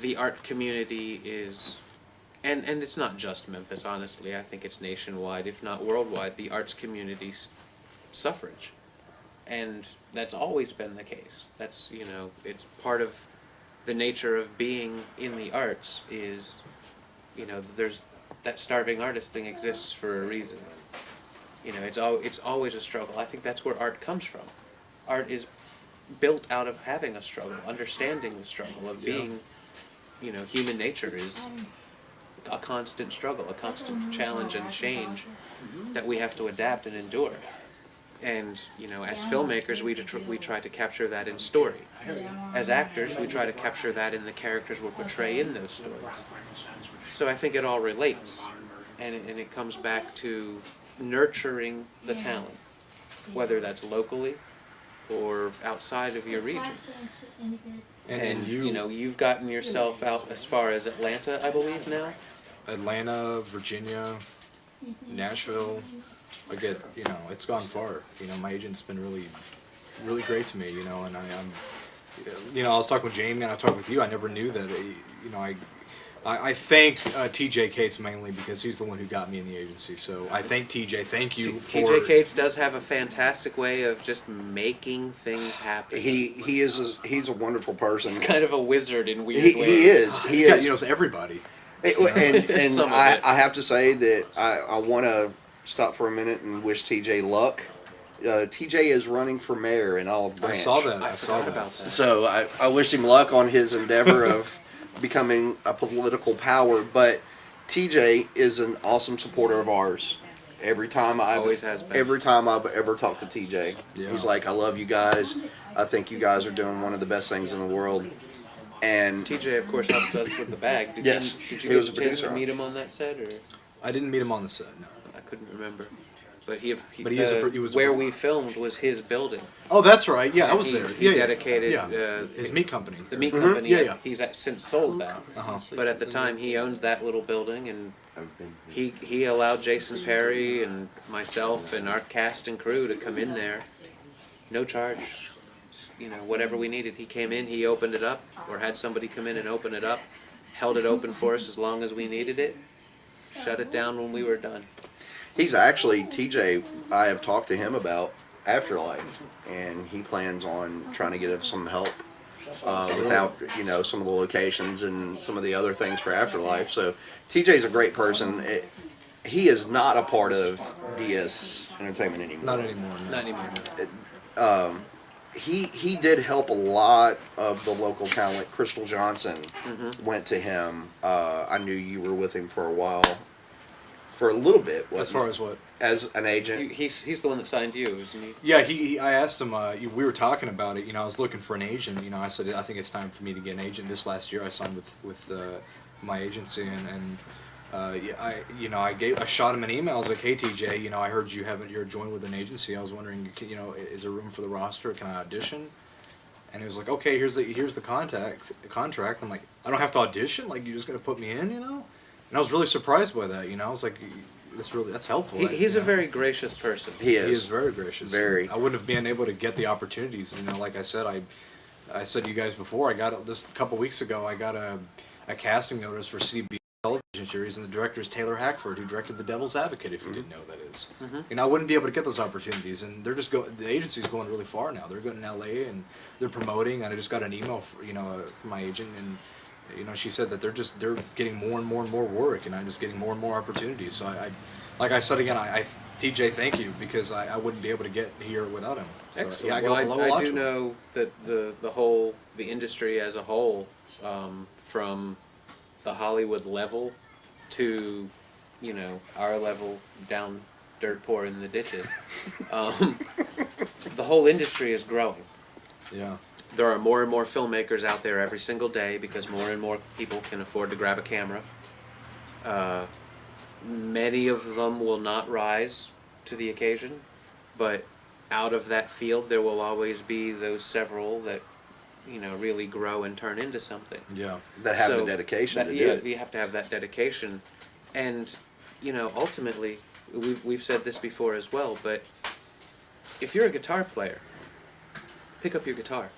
the art community is, and it's not just Memphis, honestly, I think it's nationwide, if not worldwide, the arts community's suffrage. And that's always been the case. That's, you know, it's part of the nature of being in the arts is, you know, there's that starving artist thing exists for a reason. You know, it's always a struggle. I think that's where art comes from. Art is built out of having a struggle, understanding the struggle of being, you know, human nature is a constant struggle, a constant challenge and change that we have to adapt and endure. And, you know, as filmmakers, we try to capture that in story. As actors, we try to capture that in the characters we portray in those stories. So I think it all relates, and it comes back to nurturing the talent, whether that's locally or outside of your region. And you know, you've gotten yourself out as far as Atlanta, I believe now. Atlanta, Virginia, Nashville. I get, you know, it's gone far. You know, my agent's been really great to me, you know, and I'm, you know, I was talking with Jamie and I talked with you. I never knew that, you know, I thank TJ Cates mainly because he's the one who got me in the agency. So I thank TJ. Thank you for TJ Cates does have a fantastic way of just making things happen. He's a wonderful person. He's kind of a wizard in weird ways. He is. He Yeah, is. you know, it's everybody. And Some of I, it. I have to say that I want to stop for a minute and wish TJ luck. TJ is running for mayor in Olive Branch. I saw that. I I saw forgot that. about that. So I wish him luck on his endeavor of becoming a political power. But TJ is an awesome supporter of ours. Every time Always has been. Every time I've ever talked to TJ, Yeah. he's like, "I love you guys. I think you guys are doing one of the best things in the world." And TJ, of course, helped us with the bag. Did Yes, you he get was a a chance producer to on meet it. him on that set, or I didn't meet him on the set. No. I couldn't remember? But he was a where pro- we filmed was his building. Oh, that's right. Yeah, I was He- there. he yeah, dedicated, Yeah. His meat company. The meat company. Yeah, yeah. He's since sold that. Uh-huh. But at the time, he owned that little building, and he allowed Jason Perry and myself and our cast and crew to come in there, no charge. You know, whatever we needed. He came in, he opened it up, or had somebody come in and open it up, held it open for us as long as we needed it, shut it down when we were done. he's actually TJ. I have talked to him about Afterlife, and he plans on trying to get us some help without some of the locations and some of the other things for Afterlife. So TJ's a great person. He is not a part of DS Entertainment anymore. Not anymore. No. Not anymore. He did help a lot of the local talent. Crystal Johnson went to him. I knew you were with him for a while, for a little bit. As far as what? As an agent. He's the one that signed you, isn't he? Yeah, I asked him. We were talking about it. I was looking for an agent. I said I think it's time for me to get an agent. This last year, I signed with my agency, and I shot him an email. I was like, hey TJ, I heard you're joined with an agency. I was wondering, is there room for the roster? Can I audition? And he was like, okay, here's the contract. I'm like, I don't have to audition. Like, you're just gonna put me in, And I was really surprised by that. I was like, that's helpful. He's a very gracious person. He is. He is very gracious. Very. I wouldn't have been able to get the opportunities. Like I said, I said to you guys before, I got this a couple weeks ago. I got a casting notice for CB television series, and the director is Taylor Hackford, who directed The Devil's Advocate. If you didn't know who that is, I wouldn't be able to get those opportunities, and they're just the agency's going really far now. They're going to LA and they're promoting. And I just got an email, from my agent, and she said that they're getting more and more and more work, and I'm just getting more and more opportunities. So like I said again, TJ, thank you, because I wouldn't be able to get here without him. So, Excellent. Yeah, I do know that the industry as a whole, from the Hollywood level to, our level down dirt poor in the ditches, the whole industry is growing. Yeah. There are more and more filmmakers out there every single day because more and more people can afford to grab a camera. Many of them will not rise to the occasion, but out of that field there will always be those several that really grow and turn into something. Yeah. That have the dedication to do it. You have to have that dedication. And, ultimately, we've said this before as well, but if you're a guitar player, pick up your guitar.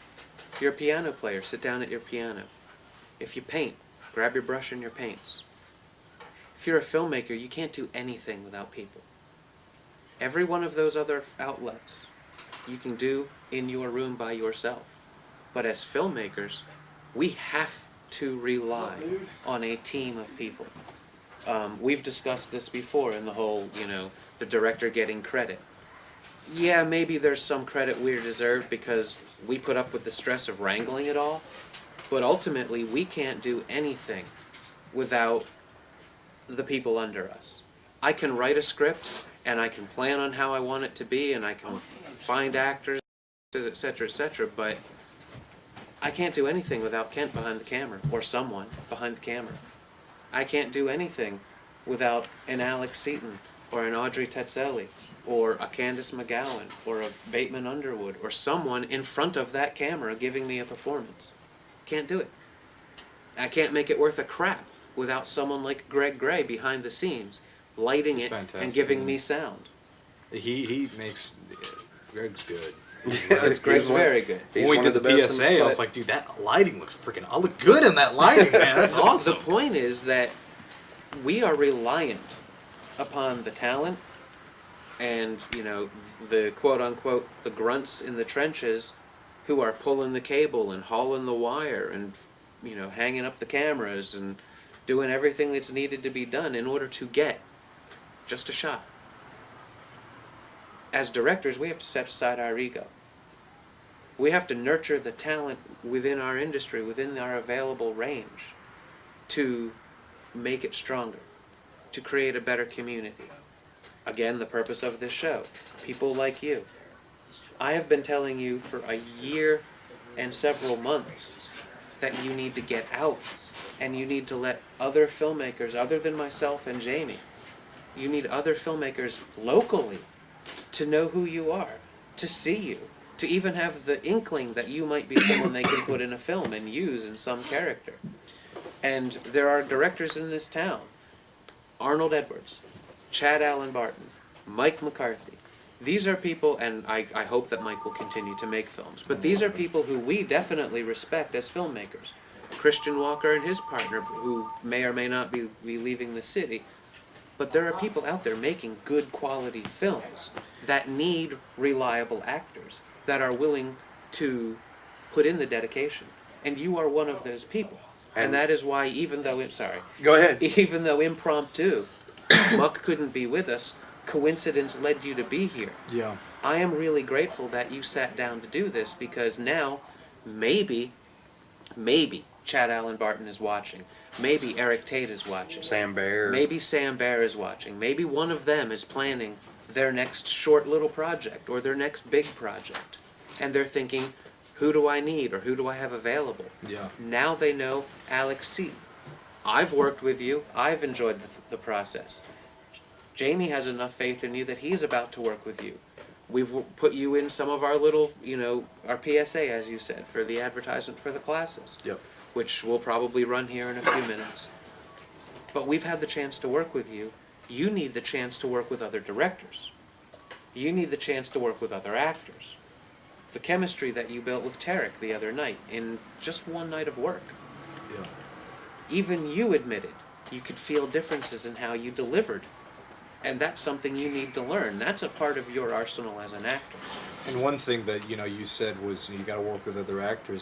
If you're a piano player, sit down at your piano. If you paint, grab your brush and your paints. If you're a filmmaker, you can't do anything without people. Every one of those other outlets you can do in your room by yourself. But as filmmakers, we have to rely on a team of people. We've discussed this before in the whole, the director getting credit. Yeah, maybe there's some credit we're deserved because we put up with the stress of wrangling it all, but ultimately we can't do anything without the people under us. I can write a script and I can plan on how I want it to be and I can find actors, etc., but I can't do anything without Kent behind the camera, or someone behind the camera. I can't do anything without an Alex Seaton, or an Audrey Tetzelli, or a Candice McGowan, or a Bateman Underwood, or someone in front of that camera giving me a performance. Can't do it. I can't make it worth a crap without someone like Greg Gray behind the scenes, lighting He's it fantastic, and giving isn't me he? sound. He makes Greg's good. It's great. It's very good. He's When we one did of the the best PSA, in- I was like, dude, that lighting looks freaking. I look good in that lighting, man. That's awesome. The point is that we are reliant upon the talent and, you know, the quote unquote the grunts in the trenches who are pulling the cable and hauling the wire and, you know, hanging up the cameras and doing everything that's needed to be done in order to get just a shot. As directors, we have to set aside our ego. We have to nurture the talent within our industry, within our available range, to make it stronger, to create a better community. Again, the purpose of this show, people like you. I have been telling you for a year and several months that you need to get out and you need to let other filmmakers, other than myself and Jamie, you need other filmmakers locally to know who you are, to see you, to even have the inkling that you might be someone they can put in a film and use in some character. And there are directors in this town, Arnold Edwards, Chad Allen Barton, Mike McCarthy. These are people, and I hope that Mike will continue to make films, but these are people who we definitely respect as filmmakers. Christian Walker and his partner, who may or may not be leaving the city, but there are people out there making good quality films that need reliable actors, that are willing to put in the dedication. And you are one of those people. And that is why even though, Go ahead. even though impromptu, Muck couldn't be with us, coincidence led you to be here. Yeah. I am really grateful that you sat down to do this because now, maybe Chad Allen Barton is watching. Maybe Eric Tate is watching. Sam Bear. Maybe Sam Bear is watching. Maybe one of them is planning their next short little project or their next big project. And they're thinking, who do I need or who do I have available? Yeah. Now they know Alex C. I've worked with you. I've enjoyed the process. Jamie has enough faith in you that he's about to work with you. We've put you in some of our little, our PSA, as you said, for the advertisement for the classes. Yep. Which will probably run here in a few minutes. But we've had the chance to work with you. You need the chance to work with other directors. You need the chance to work with other actors. The chemistry that you built with Tarek the other night in just one night of work. Yeah. Even you admitted you could feel differences in how you delivered. And that's something you need to learn. That's a part of your arsenal as an actor. And one thing that you said was you got to work with other actors.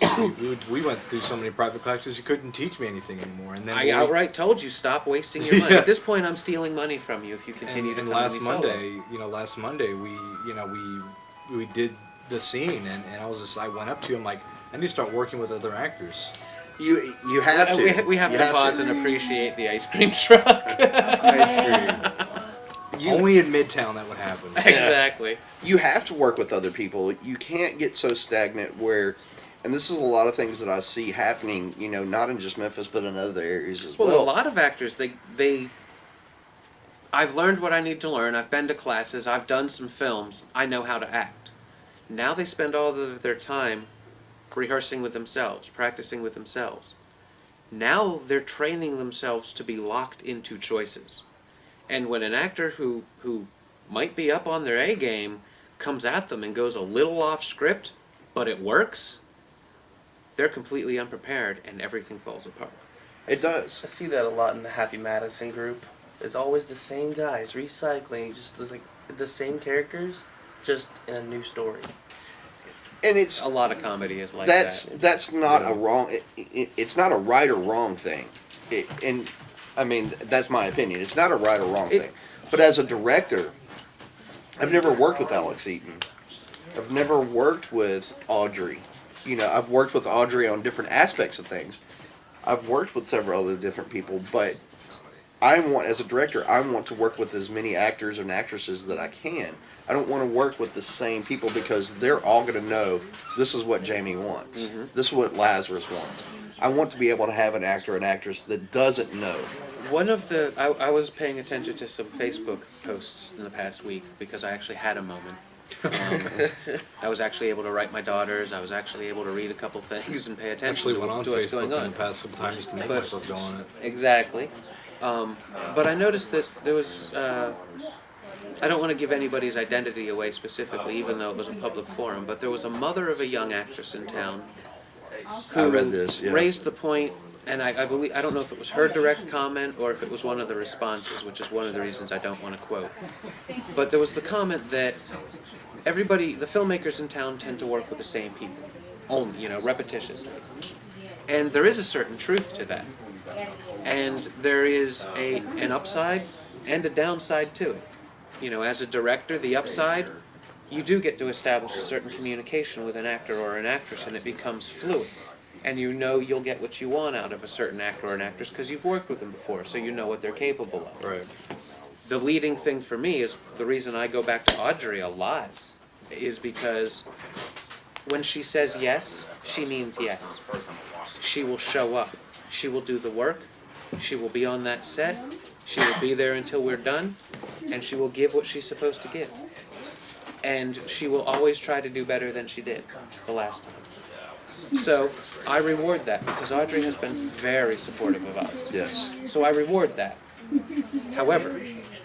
we went through so many private classes you couldn't teach me anything anymore. And then I outright told you stop wasting your money. Yeah. At this point, I'm stealing money from you if you continue to come to me solo. last Monday we did the scene and I went up to him like I need to start working with other actors. You have to. We have You to pause and appreciate the ice cream truck. Ice cream. Only in Midtown that would happen. Exactly. You have to work with other people. You can't get so stagnant where, and this is a lot of things that I see happening, not in just Memphis, but in other areas as well. Well, a lot of actors, I've learned what I need to learn. I've been to classes. I've done some films. I know how to act. Now they spend all of their time rehearsing with themselves, practicing with themselves. Now they're training themselves to be locked into choices. And when an actor who might be up on their A game comes at them and goes a little off script, but it works, they're completely unprepared and everything falls apart. It does. I see that a lot in the Happy Madison group. It's always the same guys recycling, just like the same characters, just in a new story. And it's A lot of comedy is like that's not a wrong. It's not a right or wrong thing. That's my opinion. It's not a right or wrong thing. But as a director, I've never worked with Alex Eaton. I've never worked with Audrey. I've worked with Audrey on different aspects of things. I've worked with several other different people, but as a director, I want to work with as many actors and actresses that I can. I don't want to work with the same people because they're all going to know this is what Jamie wants. Mm-hmm. This is what Lazarus wants. I want to be able to have an actor and actress that doesn't know. I was paying attention to some Facebook posts in the past week because I actually had a moment. I was actually able to write my daughters. I was actually able to read a couple things and pay attention to what's going on. In the past couple times just to make myself go on it. Exactly. But I noticed that there was I don't want to give anybody's identity away specifically, even though it was a public forum, but there was a mother of a young actress in town who I read this, yeah. raised the point, and I believe, I don't know if it was her direct comment or if it was one of the responses, which is one of the reasons I don't want to quote. But there was the comment that everybody, the filmmakers in town tend to work with the same people, only, repetitiously. And there is a certain truth to that. And there is an upside and a downside to it. As a director, the upside, you do get to establish a certain communication with an actor or an actress, and it becomes fluid. And you'll get what you want out of a certain actor or an actress because you've worked with them before, so you know what they're capable of. Right. The leading thing for me is the reason I go back to Audrey a lot is because when she says yes, she means yes. She will show up. She will do the work. She will be on that set. She will be there until we're done, and she will give what she's supposed to give. And she will always try to do better than she did the last time. So I reward that because Audrey has been very supportive of us. Yes. So I reward that. However,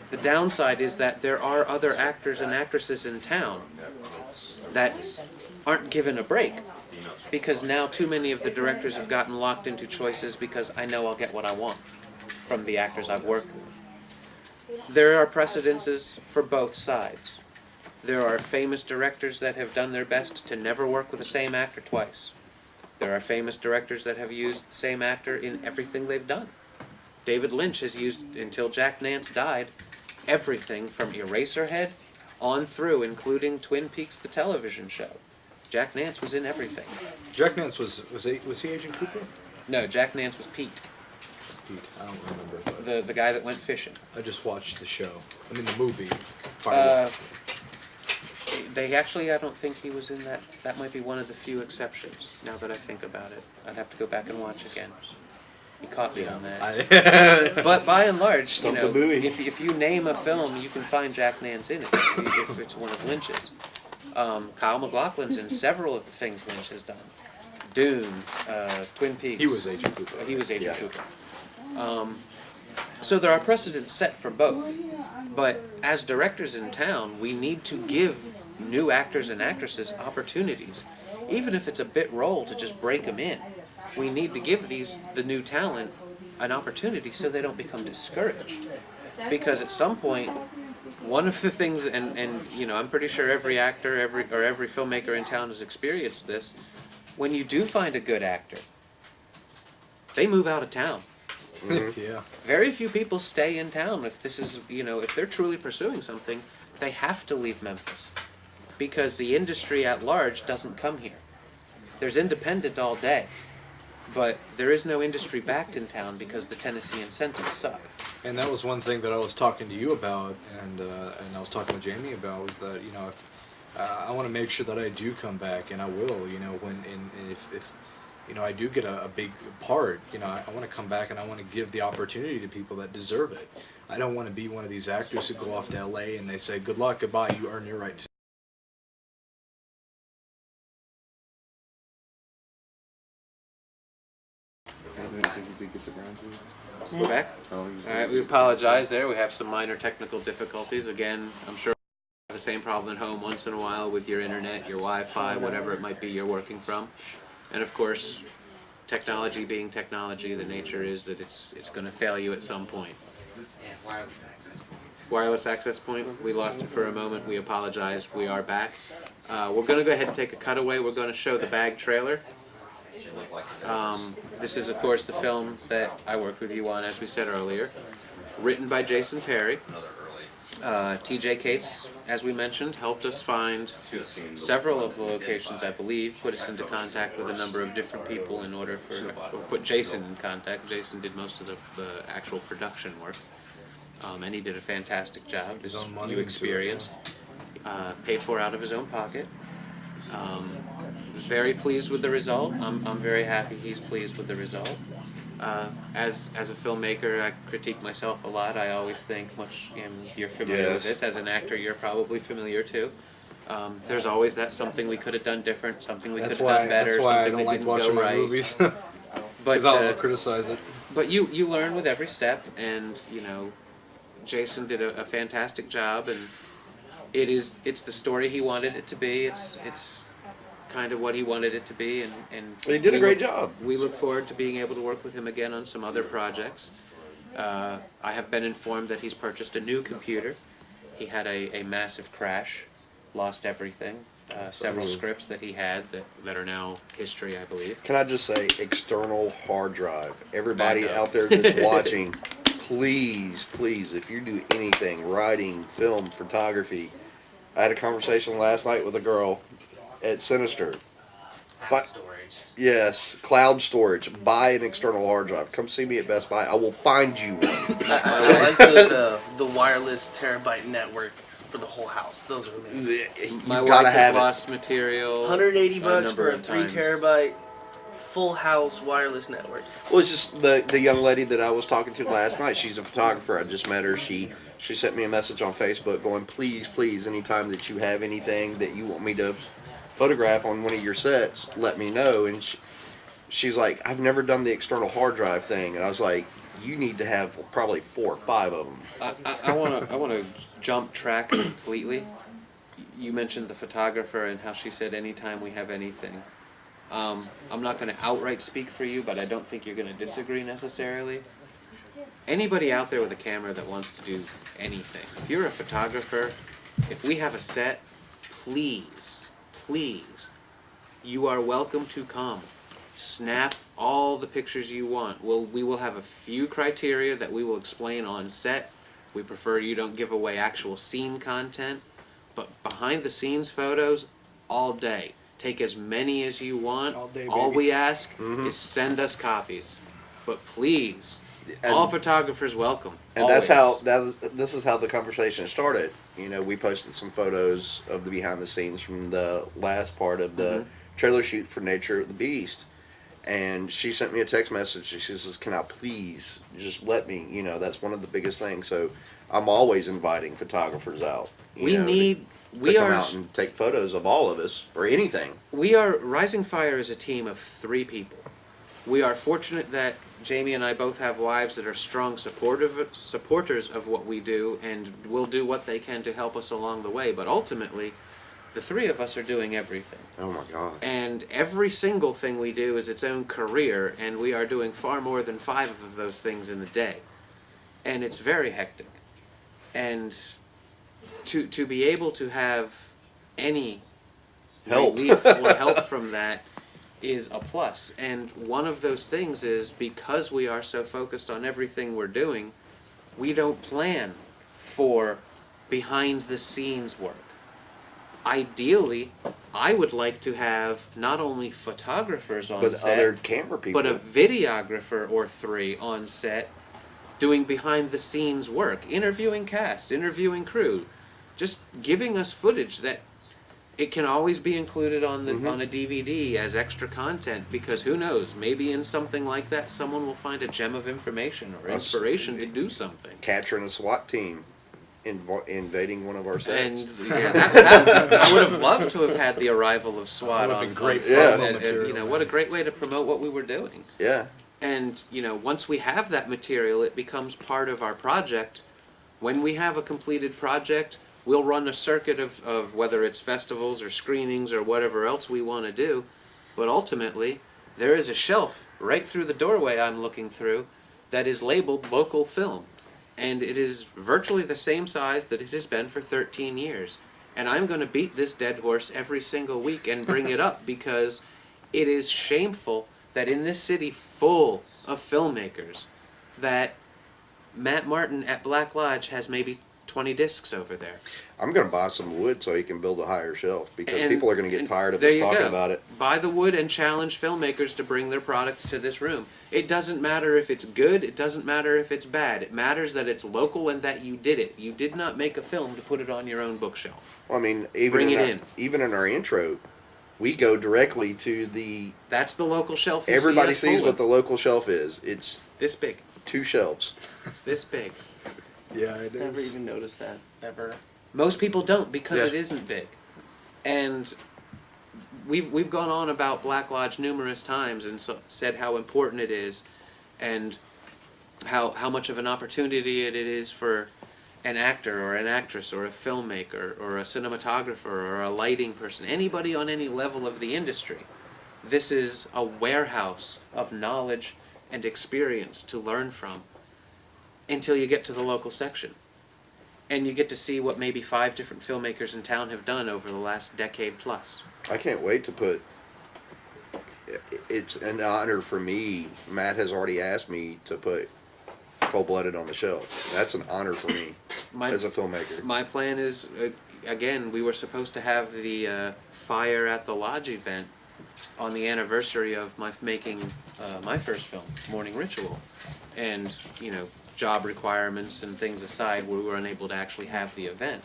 the downside is that there are other actors and actresses in town that aren't given a break because now too many of the directors have gotten locked into choices because I know I'll get what I want from the actors I've worked with. There are precedences for both sides. There are famous directors that have done their best to never work with the same actor twice. There are famous directors that have used the same actor in everything they've done. David Lynch has used, until Jack Nance died, everything from Eraserhead on through, including Twin Peaks, the television show. Jack Nance was in everything. Jack Nance was he Agent Cooper? No, Jack Nance was Pete, Pete, I don't remember. the guy that went fishing. I just watched the show. I mean the movie. They actually, I don't think he was in that. That might be one of the few exceptions, now that I think about it. I'd have to go back and watch again. You caught me on that. But by and large, Stumped the buoy. if you name a film, you can find Jack Nance in it, if it's one of Lynch's. Kyle MacLachlan's in several of the things Lynch has done. Dune, Twin Peaks. He was Agent Cooper. He was Agent Yeah. Cooper. So there are precedents set for both. But as directors in town, we need to give new actors and actresses opportunities, even if it's a bit role to just break them in. We need to give the new talent an opportunity so they don't become discouraged. Because at some point, one of the things, and I'm pretty sure every actor, every filmmaker in town has experienced this, when you do find a good actor, they move out of town. Yeah. Very few people stay in town if this is, if they're truly pursuing something, they have to leave Memphis because the industry at large doesn't come here. There's independent all day, but there is no industry backed in town because the Tennessee incentives suck. And that was one thing that I was talking to you about, and I was talking with Jamie about, was that if I want to make sure that I do come back, and I will. If I do get a big part, I want to come back and I want to give the opportunity to people that deserve it. I don't want to be one of these actors who go off to LA and they say, "Good luck, goodbye. You earn your right to." We're back? All right, we apologize there. We have some minor technical difficulties. Again, I'm sure you have the same problem at home once in a while with your internet, your Wi-Fi, whatever it might be you're working from. And of course, technology being technology, the nature is that it's going to fail you at some point. Wireless access point. We lost it for a moment. We apologize. We are back. We're going to go ahead and take a cutaway. We're going to show the Bag trailer. This is, of course, the film that I worked with you on, as we said earlier. Written by Jason Perry. T.J. Cates, as we mentioned, helped us find several of the locations, I believe, put us into contact with a number of different people in order or put Jason in contact. Jason did most of the actual production work, and he did a fantastic job, as you experienced. Paid for out of his own pocket. Very pleased with the result. I'm very happy he's pleased with the result. As a filmmaker, I critique myself a lot. I always think, you're familiar with this. As an actor, you're probably familiar too. There's always that something we could have done different, something we could have done better, That's why I something don't that like didn't watching go my right. movies. But Because I'll criticize it. But you learn with every step, and Jason did a fantastic job, and it's the story he wanted it to be. It's kind of what he wanted it to be, and He did a we great look- job. We look forward to being able to work with him again on some other projects. I have been informed that he's purchased a new computer. He had a massive crash, lost everything. Several scripts that he had that are now history, I believe. Can I just say, external hard drive. Everybody Backup. out there that's watching, please, if you do anything, writing, film, photography. I had a conversation last night with a girl at Sinister. But Storage. yes, cloud storage. Buy an external hard drive. Come see me at Best Buy. I will find you one. I like those, the wireless terabyte network for the whole house. Those are amazing. You My gotta wife have has it. lost material. 180 a bucks number for a of 3 times. terabyte full house wireless network. Well, it's just the young lady that I was talking to last night. She's a photographer. I just met her. She sent me a message on Facebook going, please, anytime that you have anything that you want me to photograph on one of your sets, let me know. And she's like, I've never done the external hard drive thing. And I was like, you need to have probably 4 or 5 of them. I want to jump track completely. You mentioned the photographer and how she said anytime we have anything. I'm not going to outright speak for you, but I don't think you're going to disagree necessarily. Anybody out there with a camera that wants to do anything, if you're a photographer, if we have a set, please, you are welcome to come. Snap all the pictures you want. We will have a few criteria that we will explain on set. We prefer you don't give away actual scene content, but behind the scenes photos, all day. Take as many as you want. All day, All baby. we ask is send us copies. But please, And- all photographers welcome. And always. this is how the conversation started. You know, we posted some photos of the behind the scenes from the last part of the trailer shoot for Nature of the Beast. And she sent me a text message. She says, can I please just let me, you know, that's one of the biggest things. So I'm always inviting photographers out. We need. to We come are. out and take photos of all of us or anything. We are Rising Fire is a team of 3 people. We are fortunate that Jamie and I both have wives that are strong supporters of what we do and will do what they can to help us along the way. But ultimately, the 3 of us are doing everything. Oh my God. And every single thing we do is its own career, and we are doing far more than 5 of those things in a day. And it's very hectic. And to be able to have any Help. relief or help from that is a plus. And one of those things is because we are so focused on everything we're doing, we don't plan for behind the scenes work. Ideally, I would like to have not only photographers on But set, other camera people. but a videographer or 3 on set doing behind the scenes work, interviewing cast, interviewing crew, just giving us footage that it can always be included on the on a DVD as extra content, because who knows, maybe in something like that someone will find a gem of information or Us- inspiration to do something. Capturing a SWAT team invading one of our sets. And yeah, that, I would have loved to have had the arrival of SWAT That on would've been great on promo and, material, you know, what a great way to promote what we were doing. Yeah. And, you know, once we have that material, it becomes part of our project. When we have a completed project, we'll run a circuit of whether it's festivals or screenings or whatever else we want to do. But ultimately, there is a shelf right through the doorway I'm looking through that is labeled local film. And it is virtually the same size that it has been for 13 years. And I'm going to beat this dead horse every single week and bring it up, because it is shameful that in this city full of filmmakers, that Matt Martin at Black Lodge has maybe 20 discs over there. I'm going to buy some wood so he can build a higher shelf, because And- people are going to get and tired of there us you talking go. about it. Buy the wood and challenge filmmakers to bring their product to this room. It doesn't matter if it's good, it doesn't matter if it's bad. It matters that it's local and that you did it. You did not make a film to put it on your own bookshelf. Well, I mean, even Bring it our, in. even in our intro, we go directly to the. That's the local shelf. You Everybody see us sees full what of. the local shelf is. It's This big. 2 shelves. It's this big. Yeah, it Never is. even noticed that ever. Most people don't, because Yeah. it isn't big. And we've gone on about Black Lodge numerous times and said how important it is, and how much of an opportunity it is for an actor or an actress or a filmmaker or a cinematographer or a lighting person, anybody on any level of the industry. This is a warehouse of knowledge and experience to learn from until you get to the local section. And you get to see what maybe 5 different filmmakers in town have done over the last decade plus. I can't wait to put. It's an honor for me. Matt has already asked me to put Cold Blooded on the shelf. That's an honor for me as a filmmaker. My plan is, again, we were supposed to have the Fire at the Lodge event on the anniversary of my making my first film, Morning Ritual. And, you know, job requirements and things aside, we were unable to actually have the event.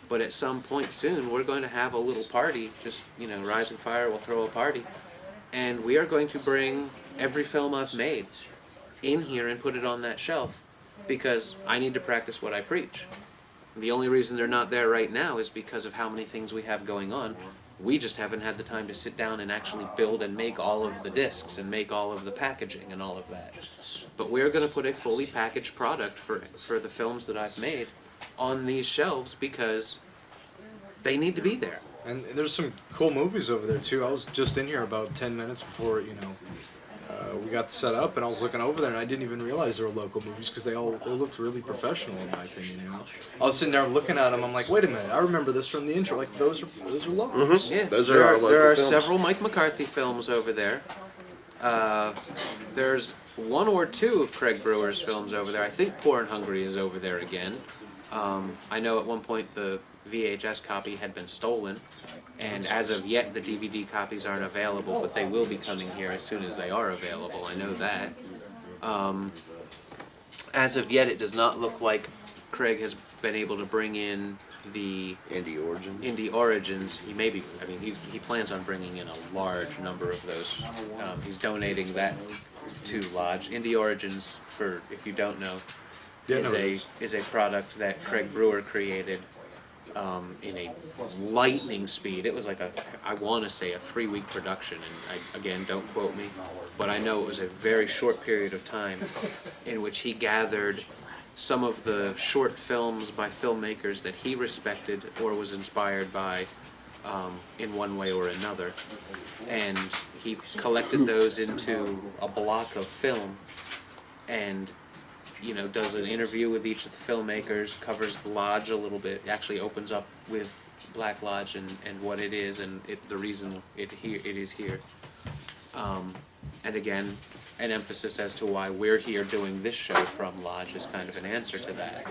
But at some point soon, we're going to have a little party, just, you know, Rise and Fire will throw a party. And we are going to bring every film I've made in here and put it on that shelf because I need to practice what I preach. The only reason they're not there right now is because of how many things we have going on. We just haven't had the time to sit down and actually build and make all of the discs and make all of the packaging and all of that. But we're going to put a fully packaged product for the films that I've made on these shelves because they need to be there. And there's some cool movies over there too. I was just in here about 10 minutes before, we got set up, and I was looking over there, and I didn't even realize they were local movies because they looked really professional in my opinion. I was sitting there looking at them. I'm like, wait a minute, I remember this from the intro. Like those are locals. Mm-hmm. Yeah, Those are our local there are films. several Mike McCarthy films over there. There's 1 or 2 of Craig Brewer's films over there. I think Poor and Hungry is over there again. I know at one point the VHS copy had been stolen, and as of yet the DVD copies aren't available, but they will be coming here as soon as they are available. I know that. As of yet, it does not look like Craig has been able to bring in the Indie Origins. He may be. I mean, he plans on bringing in a large number of those. He's donating that to Lodge. Indie Origins, for if you don't know, is a product that Craig Brewer created in a lightning speed. It was like I want to say a 3-week production, and again, don't quote me, but I know it was a very short period of time in which he gathered some of the short films by filmmakers that he respected or was inspired by in one way or another, and he collected those into a block of film and does an interview with each of the filmmakers, covers the Lodge a little bit, actually opens up with Black Lodge and what it is and the reason it is here. And again, an emphasis as to why we're here doing this show from Lodge is kind of an answer to that.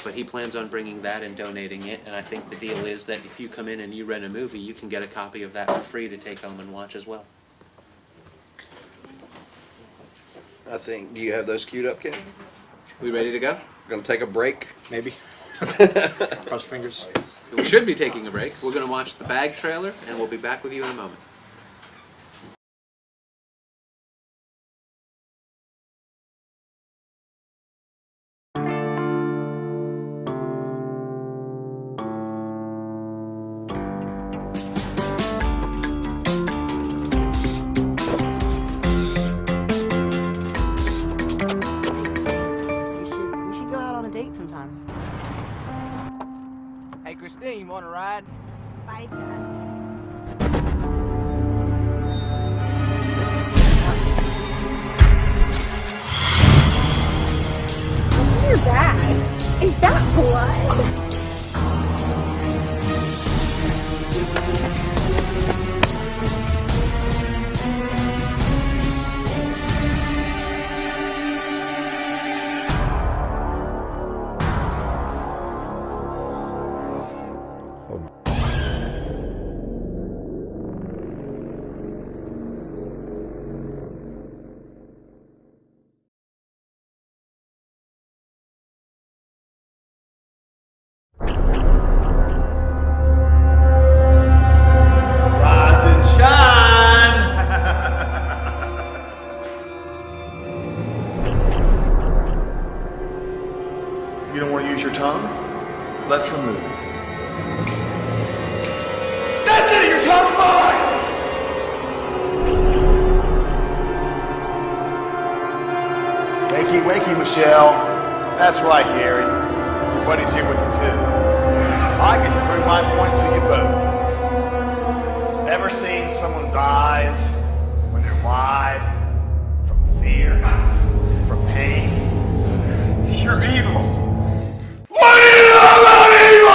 But he plans on bringing that and donating it, and I think the deal is that if you come in and you rent a movie, you can get a copy of that for free to take home and watch as well. I think. Do you have those queued up, Ken? We ready to go? We're gonna take a break. Maybe. Cross fingers. We should be taking a break. We're going to watch the Bag trailer, and we'll be back with you in a moment. We should go out on a date sometime. Hey, Christine, want to ride? Bye, Dad. What's in your bag? Is that blood? Rise and shine! You don't want to use your tongue? Let's remove it. That's it! Your tongue's mine! Wakey, wakey, Michelle. That's right, Gary. Your buddy's here with you too. I can prove my point to you both. Ever seen someone's eyes when they're wide from fear, from pain? You're evil. What do you know about evil?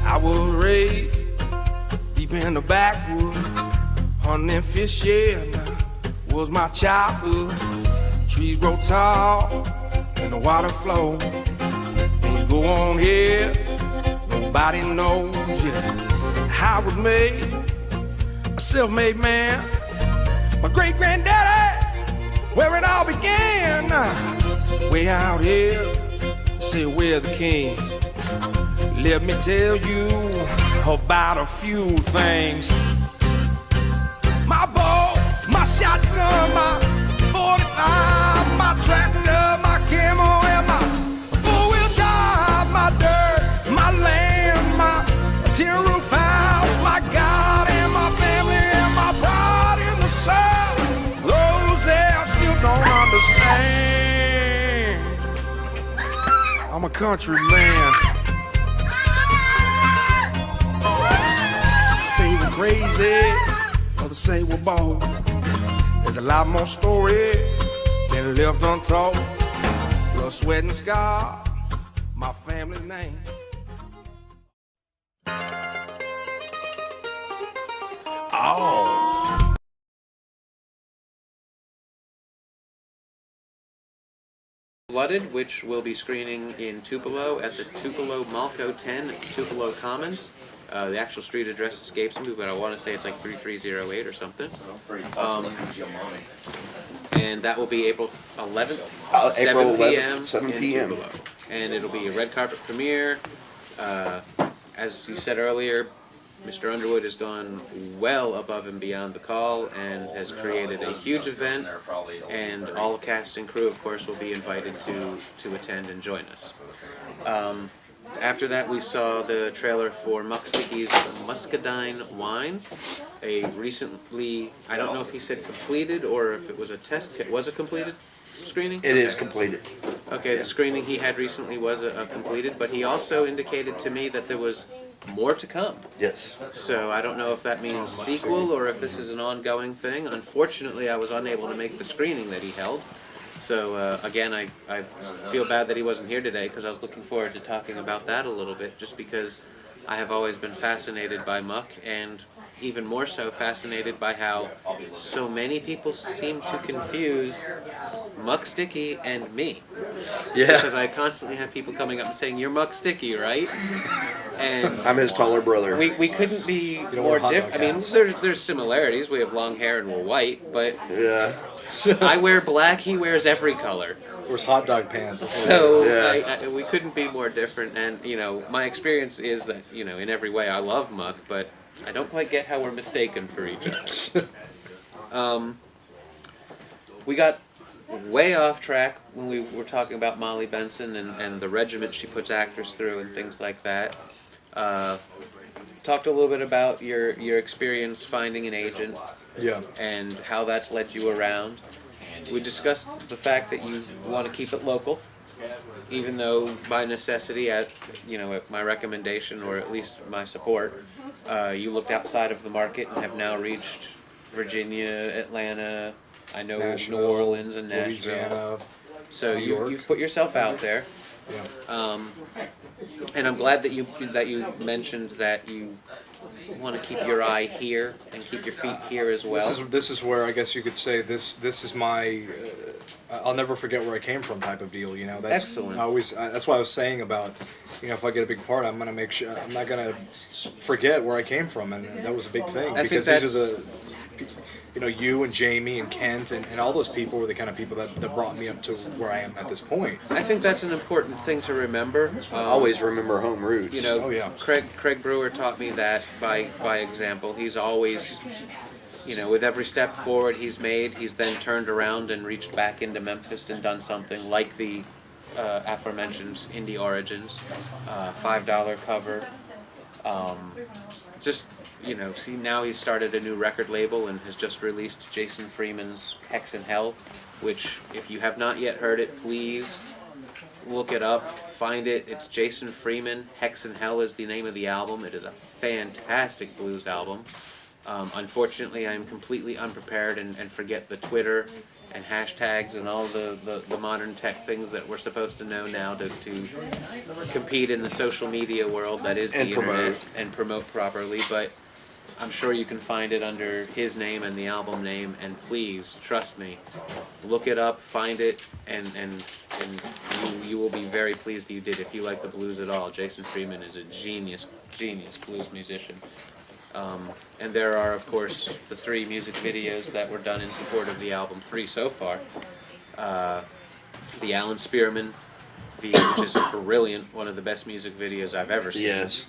I was raised deep in the backwoods, hunting fish, yeah, was my childhood. Trees grow tall and the water flows. Things go on here, nobody knows, yeah. I was made a self-made man. My great-granddaddy, where it all began. Way out here, say we're the king. Let me tell you about a few things. My bow, my shotgun, my 45, my tractor, my camel, and my four-wheel drive, my dirt, my land, my tin roof house, my God and my family and my pride in the South. Those that still don't understand. I'm a country man. Say we're crazy, others say we're bold. There's a lot more story than left untold. Blood, sweat, and scar, my family's name. Oh. Blooded, which will be screening in Tupelo at the Tupelo Malco 10 at Tupelo Commons. The actual street address escapes me, but I want to say it's like 3308 or something. And that will be April 11th, 7 p.m. 7 in p.m. Tupelo. And it'll be a red carpet premiere. As you said earlier, Mr. Underwood has gone well above and beyond the call and has created a huge event, and all cast and crew, of course, will be invited to attend and join us. After that, we saw the trailer for Muck Sticky's Muscadine Wine, a recently, I don't know if he said completed or if it was a test, was a completed screening? It is completed. Okay, the screening he had recently was a completed, but he also indicated to me that there was more to come. Yes. So I don't know if that means sequel or if this is an ongoing thing. Unfortunately, I was unable to make the screening that he held. So again, I feel bad that he wasn't here today because I was looking forward to talking about that a little bit, just because I have always been fascinated by Muck, and even more so fascinated by how so many people seem to confuse Muck Sticky and me. Yeah. Because I constantly have people coming up and saying, "You're Muck Sticky, right?" And I'm his taller brother. we couldn't be more different. I mean, there's similarities. We have long hair and we're white, but yeah. I wear black. He wears every color. Wears hot dog pants. So Yeah. we couldn't be more different. And my experience is that in every way I love Muck, but I don't quite get how we're mistaken for each other. We got way off track when we were talking about Molly Benson and the regiment she puts actors through and things like that. Talked a little bit about your experience finding an agent, and how that's led you around. We discussed the fact that you want to keep it local, even though by necessity, at my recommendation or at least my support, you looked outside of the market and have now reached Virginia, Atlanta, I know Nashville, New Orleans and Nashville. Louisiana. So New York. you've put yourself out there. Yeah. And I'm glad that you mentioned that you want to keep your eye here and keep your feet here as well. This is where I guess you could say this is my I'll never forget where I came from type of deal. You know, that's Excellent. That's why I was saying about, you know, if I get a big part, I'm gonna make sure I'm not gonna forget where I came from, and that was a big thing I because think these are the, you know, you and Jamie and Kent and all those people were the kind of people that brought me up to where I am at this point. I think that's an important thing to remember. Always remember home roots. You know, Oh, yeah. Craig Brewer taught me that by example. He's always, you know, with every step forward he's made, he's then turned around and reached back into Memphis and done something like the aforementioned Indie Origins, $5 cover. Just, you know, see, now he's started a new record label and has just released Jason Freeman's Hex and Hell, which, if you have not yet heard it, please look it up, find it. It's Jason Freeman. Hex and Hell is the name of the album. It is a fantastic blues album. Unfortunately, I'm completely unprepared and forget the Twitter and hashtags and all the modern tech things that we're supposed to know now to compete in the social media world that is the internet and promote properly. But I'm sure you can find it under his name and the album name. And please, trust me, look it up, find it, and you will be very pleased that you did if you like the blues at all. Jason Freeman is a genius blues musician. And there are, of course, the 3 music videos that were done in support of the album, 3 so far. The Alan Spearman video, which is brilliant, one of the best music videos I've ever seen. Yes.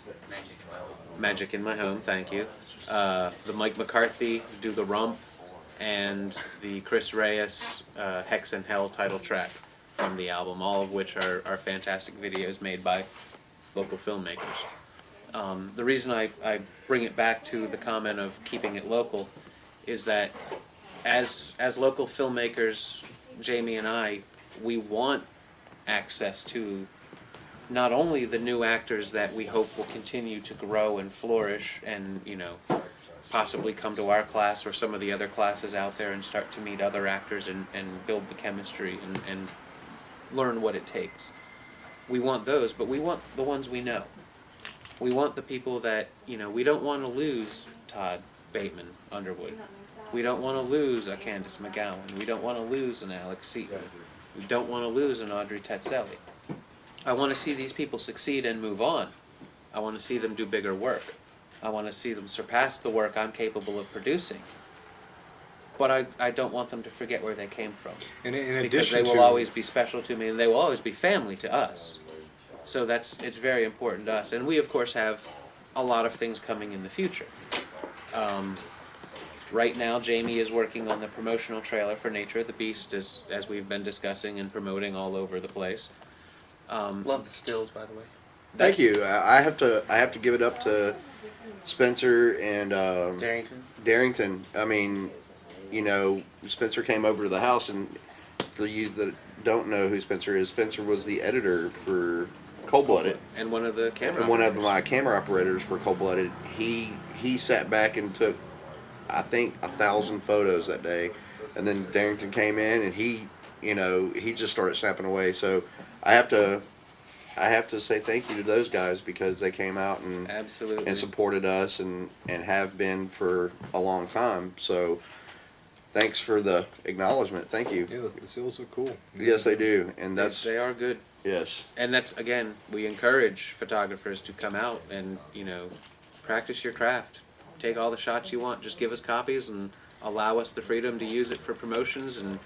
Magic in My Home, thank you. The Mike McCarthy, Do the Rump, and the Chris Reyes, Hex and Hell title track from the album, all of which are fantastic videos made by local filmmakers. The reason I bring it back to the comment of keeping it local is that as local filmmakers, Jamie and I, we want access to not only the new actors that we hope will continue to grow and flourish and, you know, possibly come to our class or some of the other classes out there and start to meet other actors and build the chemistry and learn what it takes. We want those, but we want the ones we know. We want the people that, you know, we don't want to lose Todd Bateman Underwood. We don't want to lose a Candace McGowan. We don't want to lose an Alex Seaton. We don't want to lose an Audrey Tetzelli. I want to see these people succeed and move on. I want to see them do bigger work. I want to see them surpass the work I'm capable of producing. But I don't want them to forget where they came from. And in because addition they will always be special to me and they will always be family to us. So it's very important to us. And we, of course, have a lot of things coming in the future. Right now, Jamie is working on the promotional trailer for Nature of the Beast, as we've been discussing and promoting all over the place. Love the stills, by the way. Thank you. I have to give it up to Spencer and Darrington. I mean, you know, Spencer came over to the house, and for you that don't know who Spencer is, Spencer was the editor for Cold Blooded. And one of the camera And one of my camera operators for Cold Blooded. He sat back and took, I think, 1,000 photos that day. And then Darrington came in and he just started snapping away. So I have to say thank you to those guys because they came out and absolutely and supported us and have been for a long time. So thanks for the acknowledgement. Thank you. Yeah, the seals look cool. Yes, they do, and they are good. Yes. And that's, again, we encourage photographers to come out and, you know, practice your craft. Take all the shots you want. Just give us copies and allow us the freedom to use it for promotions, and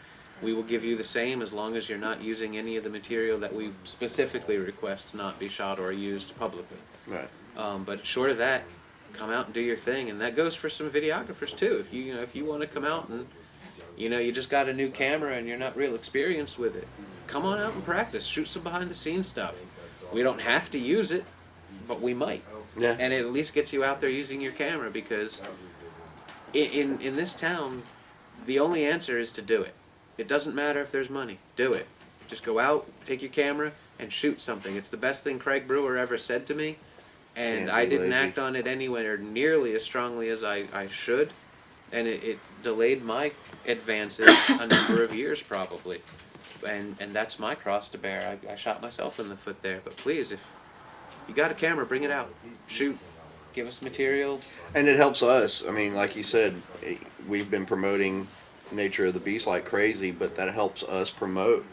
we will give you the same as long as you're not using any of the material that we specifically request not be shot or used publicly. Right. But short of that, come out and do your thing, and that goes for some videographers too. If you want to come out and you just got a new camera and you're not real experienced with it, come on out and practice. Shoot some behind the scenes stuff. We don't have to use it, but we might. Yeah. And it at least gets you out there using your camera because in this town, the only answer is to do it. It doesn't matter if there's money. Do it. Just go out, take your camera, and shoot something. It's the best thing Craig Brewer ever said to me, and I didn't act on it anywhere nearly as strongly as I should, and it delayed my advances a number of years probably, and that's my cross to bear. I shot myself in the foot there. But please, if you got a camera, bring it out, shoot, give us material. And it helps us. I mean, like you said, we've been promoting Nature of the Beast like crazy, but that helps us promote.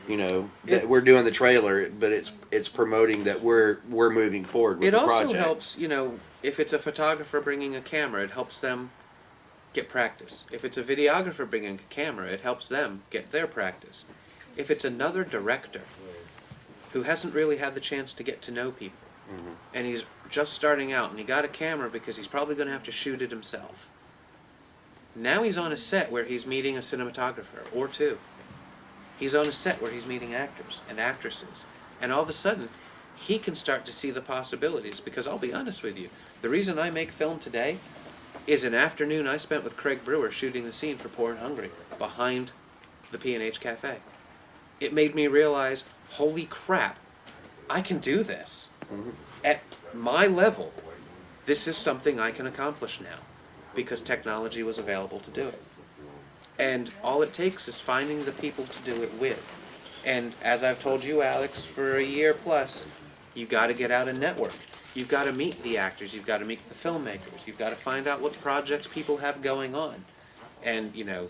You know, that we're doing the trailer, but it's promoting that we're moving forward with the project. It also helps, you know, if it's a photographer bringing a camera, it helps them get practice. If it's a videographer bringing a camera, it helps them get their practice. If it's another director who hasn't really had the chance to get to know people, and he's just starting out, and he got a camera because he's probably going to have to shoot it himself. Now he's on a set where he's meeting a cinematographer, or two. He's on a set where he's meeting actors and actresses. And all of a sudden, he can start to see the possibilities. Because I'll be honest with you, the reason I make film today is an afternoon I spent with Craig Brewer shooting the scene for Poor and Hungry behind the P&H Cafe. It made me realize, holy crap, I can do this. At my level, this is something I can accomplish now because technology was available to do it. And all it takes is finding the people to do it with. And as I've told you, Alex, for a year plus, you got to get out and network. You've got to meet the actors. You've got to meet the filmmakers. You've got to find out what projects people have going on. And, you know,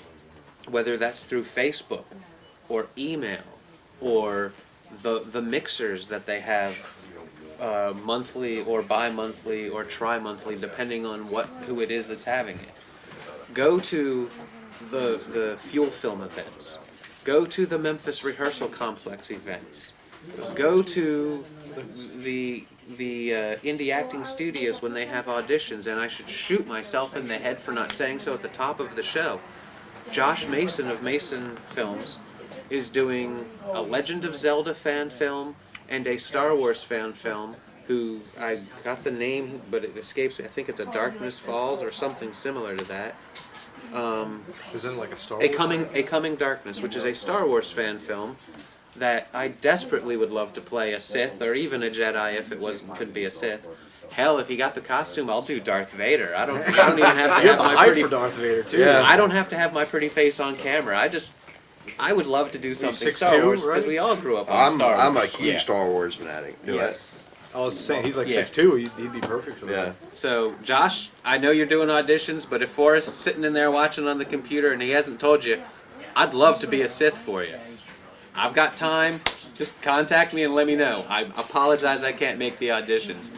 whether that's through Facebook or email or the mixers that they have monthly or bi-monthly or tri-monthly, depending on who it is that's having it. Go to the Fuel Film events. Go to the Memphis Rehearsal Complex events. Go to the indie acting studios when they have auditions, and I should shoot myself in the head for not saying so at the top of the show. Josh Mason of Mason Films is doing a Legend of Zelda fan film and a Star Wars fan film, who I got the name, but it escapes me. I think it's a Darkness Falls or something similar to that. Isn't it like a Star Wars? A Coming Darkness, which is a Star Wars fan film that I desperately would love to play a Sith or even a Jedi if it could be a Sith. Hell, if you got the costume, I'll do Darth Vader. I don't even have to have my pretty. for Darth Vader too. Yeah. I don't have to have my pretty face on camera. I would love to do something 6'2", Star Wars because right? we all grew up on Star Wars. I'm a huge Star Wars fanatic. Yes. I was saying he's like Yeah. 6'2". He'd be perfect for that. Yeah. So, Josh, I know you're doing auditions, but if Forrest's sitting in there watching on the computer and he hasn't told you, I'd love to be a Sith for you. I've got time. Just contact me and let me know. I apologize I can't make the auditions.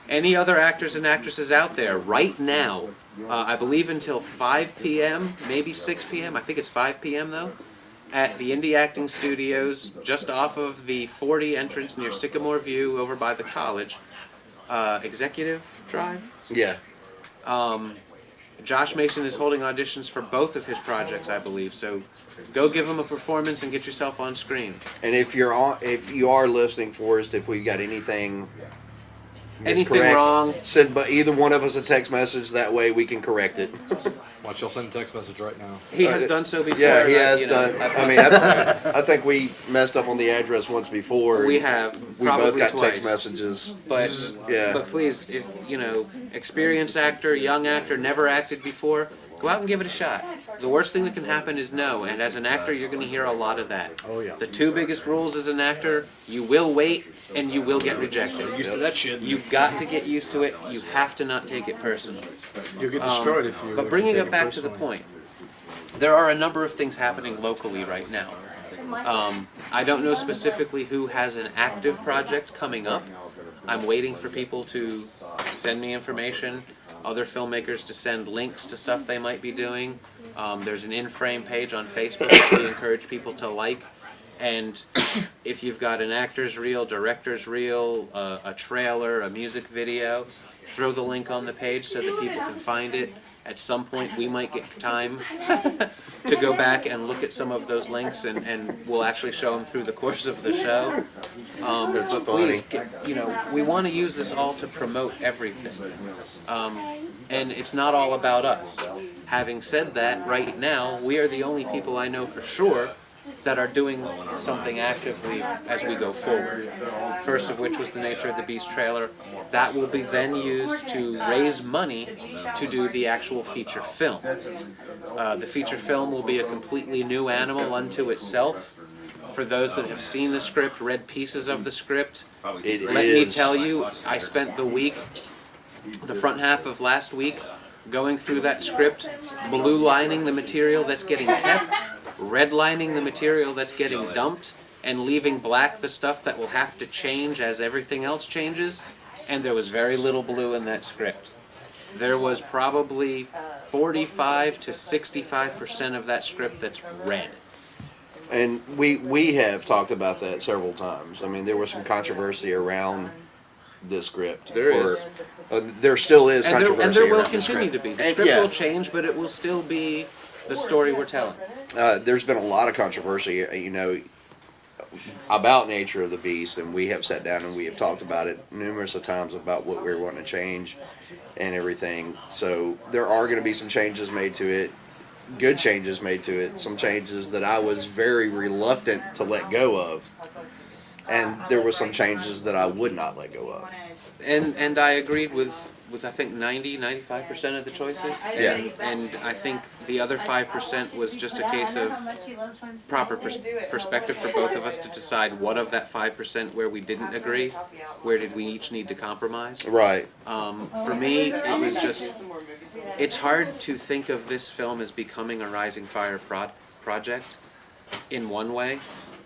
Any other actors and actresses out there right now, I believe until 5 p.m., maybe 6 p.m., I think it's 5 p.m. though, at the Indie Acting Studios, just off of the 40 entrance near Sycamore View over by the college. Executive Drive? Yeah. Josh Mason is holding auditions for both of his projects, I believe. So go give him a performance and get yourself on screen. And if you are listening, Forrest, if we got anything Anything wrong, send either one of us a text message. That way we can correct it. Watch, I'll send a text message right now. he has done so before. Yeah, he has you know, done. I mean, I think we messed up on the address once before. We have. We probably both got twice. text messages. But Yeah. but please, if you know, experienced actor, young actor, never acted before, go out and give it a shot. The worst thing that can happen is no, and as an actor, you're going to hear a lot of that. Oh yeah. The two biggest rules as an actor: you will wait, and you will get rejected. Used to that shit. You've got to get used to it. You have to not take it personally. You'll get destroyed if you. But bringing it back to the point, there are a number of things happening locally right now. I don't know specifically who has an active project coming up. I'm waiting for people to send me information, other filmmakers to send links to stuff they might be doing. There's an in-frame page on Facebook that we encourage people to like. And if you've got an actor's reel, director's reel, a trailer, a music video, throw the link on the page so that people can find it. At some point, we might get time to go back and look at some of those links, and we'll actually show them through the course of the show. But please, we want to use this all to promote everything. And it's not all about us. Having said that, right now, we are the only people I know for sure that are doing something actively as we go forward. First of which was the Nature of the Beast trailer. That will be then used to raise money to do the actual feature film. The feature film will be a completely new animal unto itself. For those that have seen the script, read pieces of the script, let me tell you, I spent the front half of last week going through that script, blue lining the material that's getting kept, red lining the material that's getting dumped, and leaving black the stuff that will have to change as everything else changes, and there was very little blue in that script. There was probably 45 to 65% of that script that's red. And we have talked about that several times. I mean, there was some controversy around this script. There still is controversy and there will around the continue script. to be. The script will change, but it will still be the story we're telling. There's been a lot of controversy, about Nature of the Beast, and we have sat down and we have talked about it numerous of times about what we're wanting to change and everything. So there are going to be some changes made to it, good changes made to it, some changes that I was very reluctant to let go of, and there were some changes that I would not let go of. And I agreed with I think 95% of the choices. Yeah. And I think the other 5% was just a case of proper perspective for both of us to decide what of that 5% where we didn't agree, where did we each need to compromise. Right. For me, it was just, it's hard to think of this film as becoming a Rising Fire project in one way,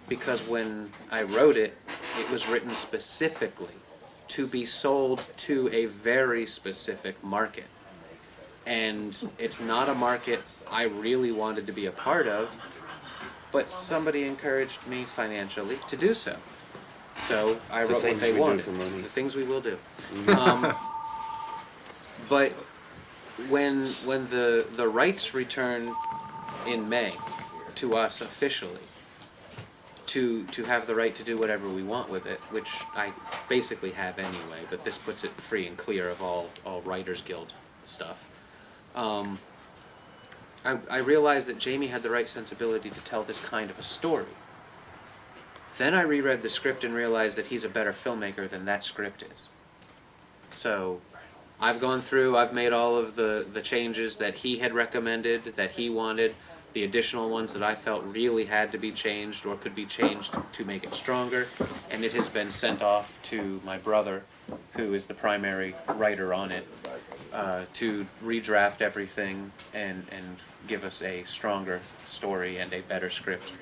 because when I wrote it, it was written specifically to be sold to a very specific market. And it's not a market I really wanted to be a part of, but somebody encouraged me financially to do so. So I wrote what they wanted. The things we will do. But when the rights return in May to us officially, to have the right to do whatever we want with it, which I basically have anyway, but this puts it free and clear of all Writers Guild stuff. I realized that Jamie had the right sensibility to tell this kind of a story. Then I reread the script and realized that he's a better filmmaker than that script is. So I've gone through, I've made all of the changes that he had recommended, that he wanted, the additional ones that I felt really had to be changed or could be changed to make it stronger, and it has been sent off to my brother, who is the primary writer on it, to redraft everything and give us a stronger story and a better script.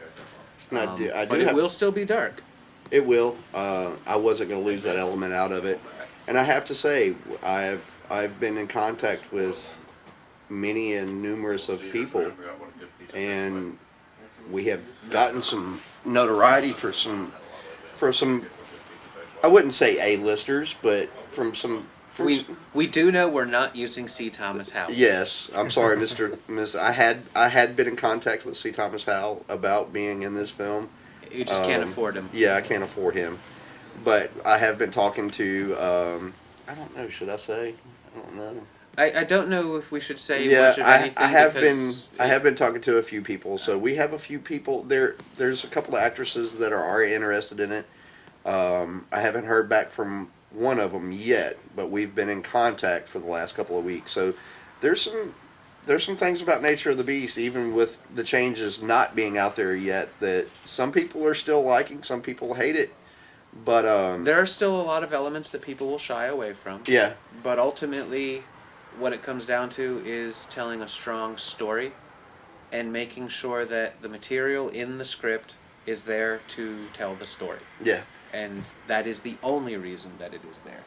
But it will still be dark. It will. I wasn't going to lose that element out of it, and I have to say, I've been in contact with many and numerous of people, and we have gotten some notoriety for some I wouldn't say A-listers, but from some. We do know we're not using C. Thomas Howell. Yes, I'm sorry, Mr. I had been in contact with C. Thomas Howell about being in this film. You just can't afford him. Yeah, I can't afford him, but I have been talking to. I don't know. Should I say? I don't know. I don't know if we should say much of anything. I have been talking to a few people. So we have a few people there. There's a couple of actresses that are already interested in it. I haven't heard back from one of them yet, but we've been in contact for the last couple of weeks. So there's some things about Nature of the Beast, even with the changes not being out there yet, that some people are still liking, some people hate it. But there are still a lot of elements that people will shy away from. Yeah. But ultimately, what it comes down to is telling a strong story and making sure that the material in the script is there to tell the story. Yeah. And that is the only reason that it is there.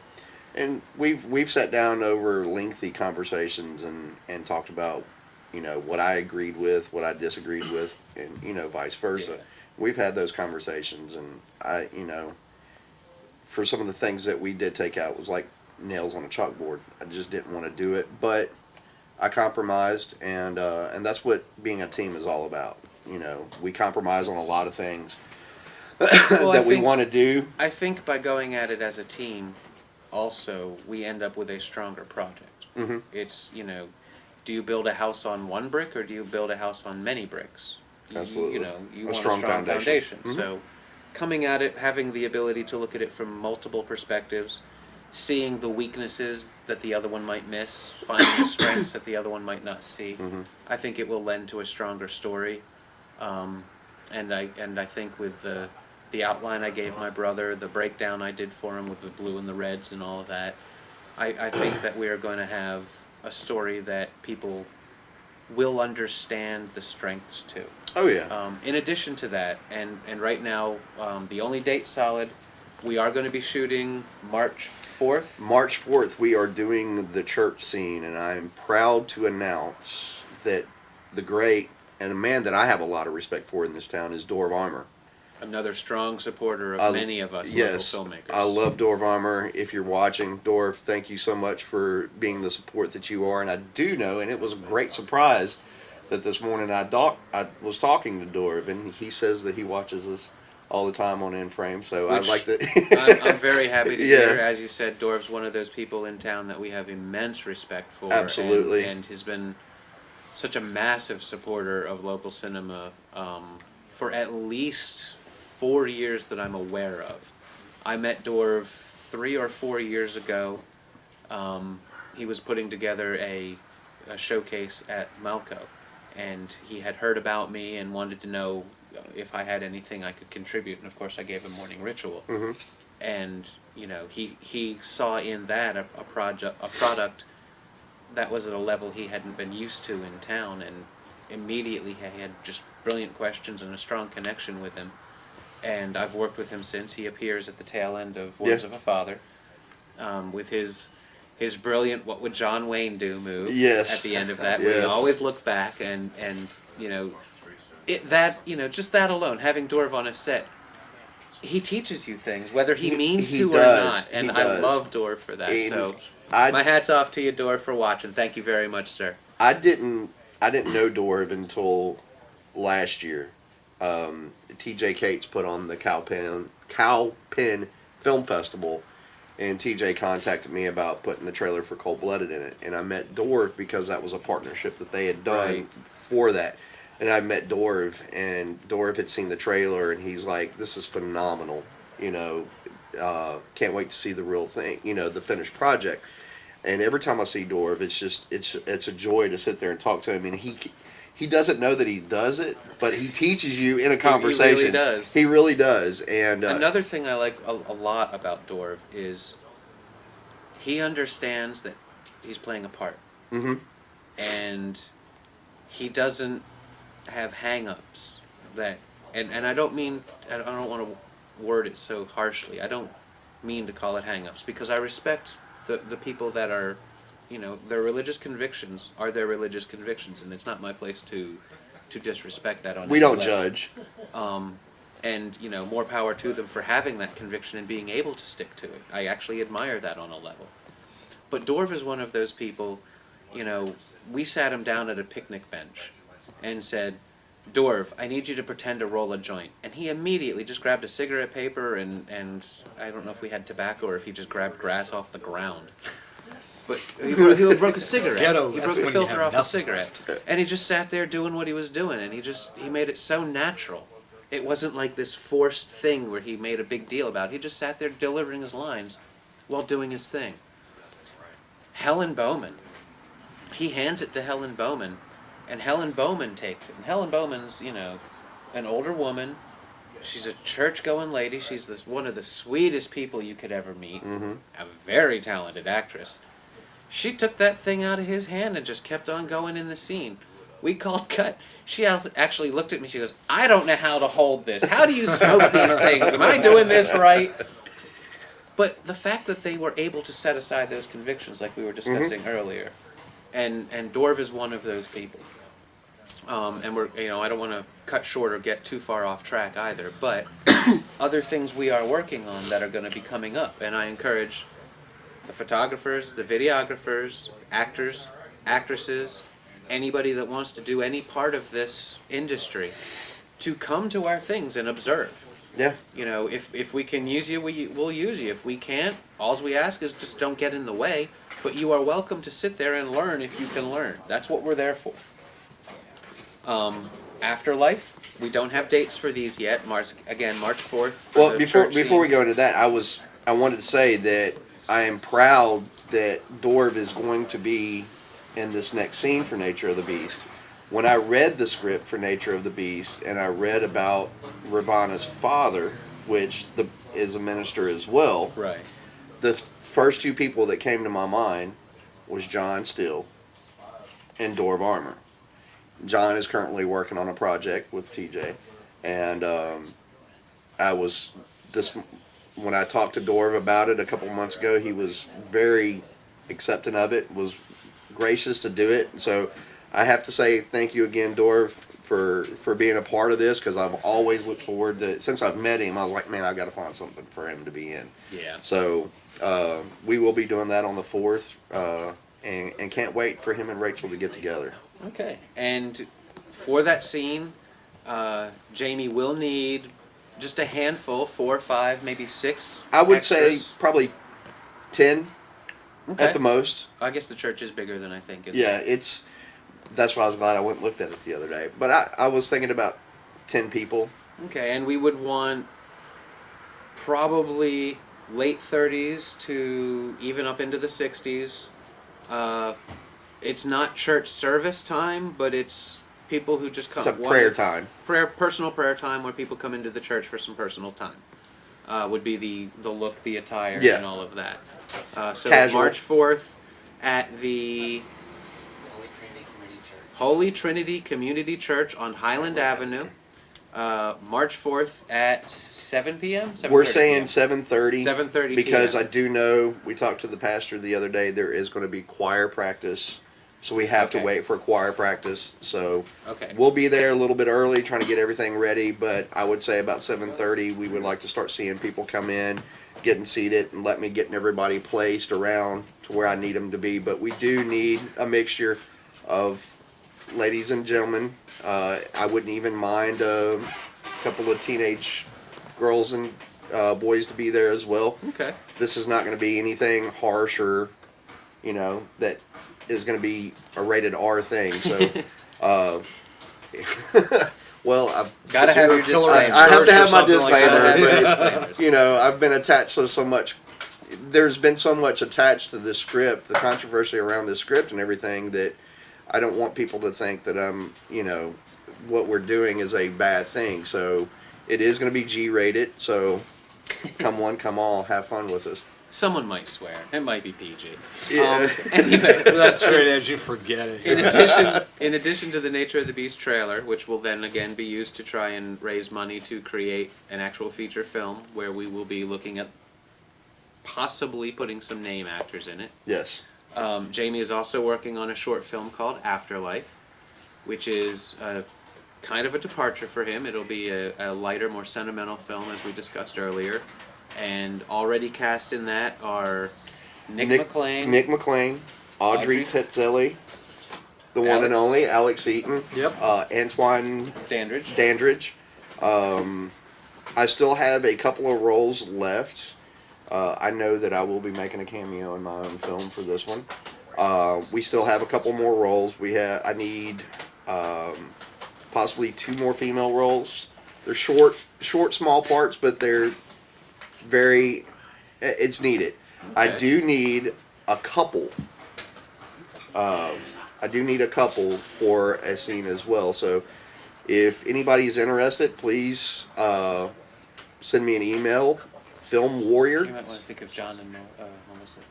And we've sat down over lengthy conversations and talked about, what I agreed with, what I disagreed with, and, vice versa. Yeah. We've had those conversations, and I, for some of the things that we did take out, was like nails on a chalkboard. I just didn't want to do it, but I compromised, and that's what being a team is all about. We compromise on a lot of things that we want to do. I think by going at it as a team, also, we end up with a stronger project. Mm-hmm. It's, do you build a house on one brick or do you build a house on many bricks? Absolutely. You know, you A want strong a strong foundation. foundation. So coming at it, having the ability to look at it from multiple perspectives, seeing the weaknesses that the other one might miss, finding the strengths that the other one might not see, I think it will lend to a stronger story. And I think with the outline I gave my brother, the breakdown I did for him with the blue and the reds and all of that, I think that we are going to have a story that people will understand the strengths too. Oh yeah. In addition to that, and right now, the only date solid, we are going to be shooting March 4th. March 4th, we are doing the church scene, and I am proud to announce that the great, and a man that I have a lot of respect for in this town, is Dorv Armour. Another strong supporter of many of us yes, local filmmakers. I love Dorv Armour. If you're watching, Dorv, thank you so much for being the support that you are. And I do know, and it was a great surprise, that this morning I was talking to Dorv, and he says that he watches us all the time on In Frame. So I'd like to. I'm very happy to hear. As you said, Dorv's one of those people in town that we have immense respect for. Absolutely. And has been such a massive supporter of local cinema for at least 4 years that I'm aware of. I met Dorv 3 or 4 years ago. He was putting together a showcase at Malco, and he had heard about me and wanted to know if I had anything I could contribute. And of course, I gave him Morning Ritual. And you know, he saw in that a product that was at a level he hadn't been used to in town, and immediately he had just brilliant questions and a strong connection with him. And I've worked with him since. He appears at the tail end of Words of a Father, with his brilliant "What would John Wayne do" move at the end of that. We always look back, and you know, just that alone, having Dorv on a set, he teaches you things, whether he means to or not. And I love Dorv for that. And so my hat's off to you, Dorv, for watching. Thank you very much, sir. I didn't know Dorv until last year. TJ Cates put on the Cowpen Film Festival, and TJ contacted me about putting the trailer for Cold Blooded in it, and I met Dorv because that was a partnership that they had done for that. And I met Dorv, and Dorv had seen the trailer, and he's like, "This is phenomenal, you know, can't wait to see the real thing, you know, the finished project." And every time I see Dorv, it's a joy to sit there and talk to him, and he doesn't know that he does it, but he teaches you in a conversation. He really does. He really does. And another thing I like a lot about Dorv is he understands that he's playing a part. And he doesn't have hang-ups that, and I don't want to word it so harshly. I don't mean to call it hang-ups, because I respect the people that are, you know, their religious convictions are their religious convictions, and it's not my place to disrespect that on we don't judge. And you know, more power to them for having that conviction and being able to stick to it. I actually admire that on a level. But Dorv is one of those people, you know, we sat him down at a picnic bench and said, "Dorv, I need you to pretend to roll a joint." And he immediately just grabbed a cigarette paper and I don't know if we had tobacco or if he just grabbed grass off the ground. But he broke a cigarette. He broke the filter off a cigarette. And he just sat there doing what he was doing, and he made it so natural. It wasn't like this forced thing where he made a big deal about it. He just sat there delivering his lines while doing his thing. Helen Bowman. He hands it to Helen Bowman, and Helen Bowman takes it. And Helen Bowman's, you know, an older woman. She's a church-going lady. She's one of the sweetest people you could ever meet. A very talented actress. She took that thing out of his hand and just kept on going in the scene. We called cut. She actually looked at me. She goes, "I don't know how to hold this. How do you smoke these things? Am I doing this right?" But the fact that they were able to set aside those convictions, like we were discussing earlier, and Dorv is one of those people. And we're, you know, I don't want to cut short or get too far off track either. But other things we are working on that are going to be coming up, and I encourage the photographers, the videographers, actors, actresses, anybody that wants to do any part of this industry to come to our things and observe. Yeah. You know, if we can use you, we'll use you. If we can't, all we ask is just don't get in the way. But you are welcome to sit there and learn if you can learn. That's what we're there for. Afterlife. We don't have dates for these yet. March 4th. Well, before we go into that, I wanted to say that I am proud that Dorv is going to be in this next scene for Nature of the Beast. When I read the script for Nature of the Beast and I read about Ravana's father, which is a minister as well, right. The first two people that came to my mind was John Steele and Dorv Armour. John is currently working on a project with TJ, and when I talked to Dorv about it a couple months ago, he was very accepting of it, was gracious to do it. So I have to say thank you again, Dorv, for being a part of this, because I've always looked forward to, since I've met him, I was like, man, I've got to find something for him to be in. Yeah. So we will be doing that on the 4th, and can't wait for him and Rachel to get together. Okay. And for that scene, Jamie will need just a handful, 4 or 5, maybe 6 I would extras. say probably 10 Okay. at the most. I guess the church is bigger than I think. Isn't Yeah, it? that's why I was glad I went and looked at it the other day. But I was thinking about 10 people. Okay, and we would want probably late 30s to even up into the 60s. It's not church service time, but it's people who just come. It's a prayer time. Personal prayer time where people come into the church for some personal time. Would be the look, the attire, Yeah. and all of that. So Casual. March 4th at the Holy Trinity Community Church on Highland Avenue. March 4th at 7 p.m. We're saying 7:30. 7:30 because p.m. I do know, we talked to the pastor the other day, there is going to be choir practice. So we have to Okay. wait for choir practice. So Okay. we'll be there a little bit early trying to get everything ready, but I would say about 7:30 we would like to start seeing people come in, getting seated, and let me getting everybody placed around to where I need them to be. But we do need a mixture of ladies and gentlemen. I wouldn't even mind a couple of teenage girls and boys to be there as well. Okay. This is not going to be anything harsh or, that is going to be a rated R thing. So, well, I've Gotta have your disclaimer. I have to have my Something like that. disclaimer, but I've been attached to so much. There's been so much attached to this script, the controversy around this script and everything, that I don't want people to think that I'm, what we're doing is a bad thing. So it is going to be G-rated. So come one, come all, have fun with us. Someone might swear. It might be PG. Yeah. Anyway, That's straight edge. You forget it. in addition to the Nature of the Beast trailer, which will then again be used to try and raise money to create an actual feature film where we will be looking at possibly putting some name actors in it. Yes. Jamie is also working on a short film called Afterlife, which is kind of a departure for him. It'll be a lighter, more sentimental film, as we discussed earlier. And already cast in that are Nick McClane, Audrey Tetzelli, the one and only Alex Eaton, Antoine Dandridge. I still have a couple of roles left. I know that I will be making a cameo in my own film for this one. We still have a couple more roles. I need possibly 2 more female roles. They're short, small parts, but they're it's needed. Okay. I do need a couple. For a scene as well. So if anybody's interested, please send me an email. Film Warrior. You might want to think of John and Melissa.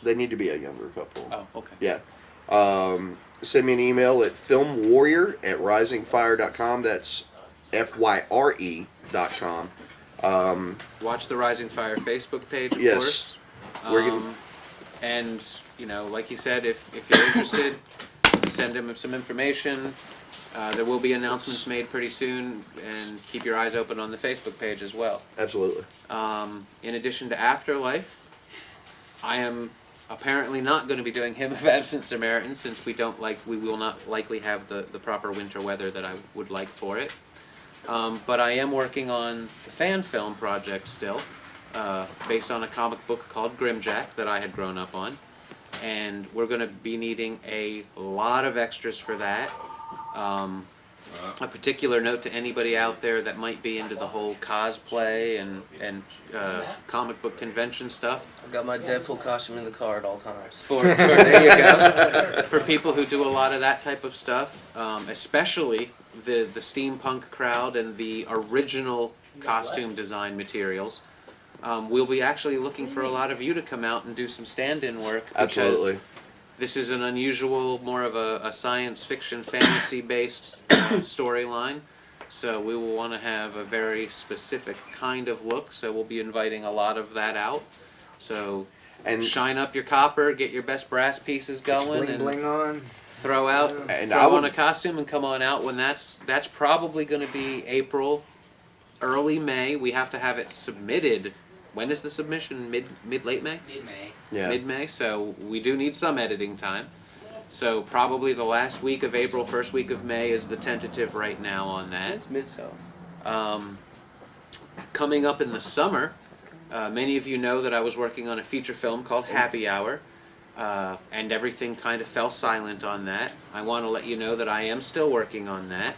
They need to be a younger couple. Oh, okay. Yeah. Send me an email at filmwarrior@risingfire.com. That's FYRE.com. Watch the Rising Fire Facebook page, of yes. course. And, like you said, if you're interested, send him some information. There will be announcements made pretty soon, and keep your eyes open on the Facebook page as well. Absolutely. In addition to Afterlife, I am apparently not going to be doing Hymn of Absent Samaritans, since we will not likely have the proper winter weather that I would like for it. But I am working on the fan film project still, based on a comic book called Grimjack that I had grown up on. And we're going to be needing a lot of extras for that. a particular note to anybody out there that might be into the whole cosplay and comic book convention stuff. I've got my Deadpool costume in the car at all times. There you go. For people who do a lot of that type of stuff, especially the steampunk crowd and the original costume design materials, we'll be actually looking for a lot of you to come out and do some stand-in work. Absolutely. This is an unusual, more of a science fiction, fantasy-based storyline. So we will want to have a very specific kind of look. So we'll be inviting a lot of that out. So shine up your copper, get your best brass pieces going, and bling on. throw on a costume and come on out when that's probably going to be April, early May. We have to have it submitted. When is the submission? Late May? Mid-May. Yeah. Mid-May, so we do need some editing time. So probably the last week of April, first week of May is the tentative right now on that. It's Mid-South. Coming up in the summer, many of you know that I was working on a feature film called Happy Hour, and everything kind of fell silent on that. I want to let you know that I am still working on that.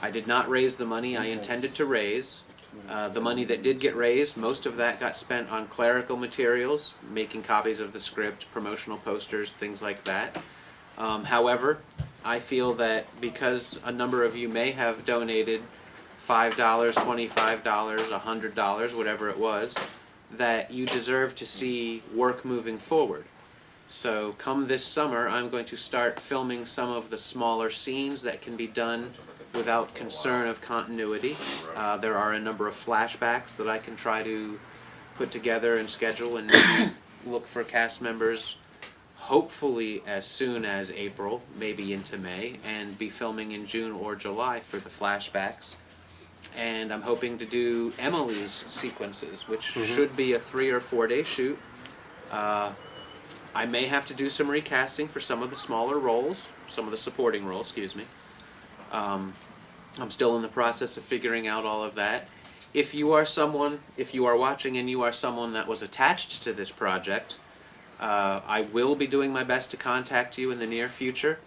I did not raise the money I intended to raise. The money that did get raised, most of that got spent on clerical materials, making copies of the script, promotional posters, things like that. However, I feel that because a number of you may have donated $5, $25, $100, whatever it was, that you deserve to see work moving forward. So come this summer, I'm going to start filming some of the smaller scenes that can be done without concern of continuity. There are a number of flashbacks that I can try to put together and schedule and look for cast members hopefully as soon as April, maybe into May, and be filming in June or July for the flashbacks. And I'm hoping to do Emily's sequences, which should be a 3 or 4 day shoot. I may have to do some recasting for some of the smaller roles, some of the supporting roles, excuse me. I'm still in the process of figuring out all of that. If you are watching and you are someone that was attached to this project, I will be doing my best to contact you in the near future.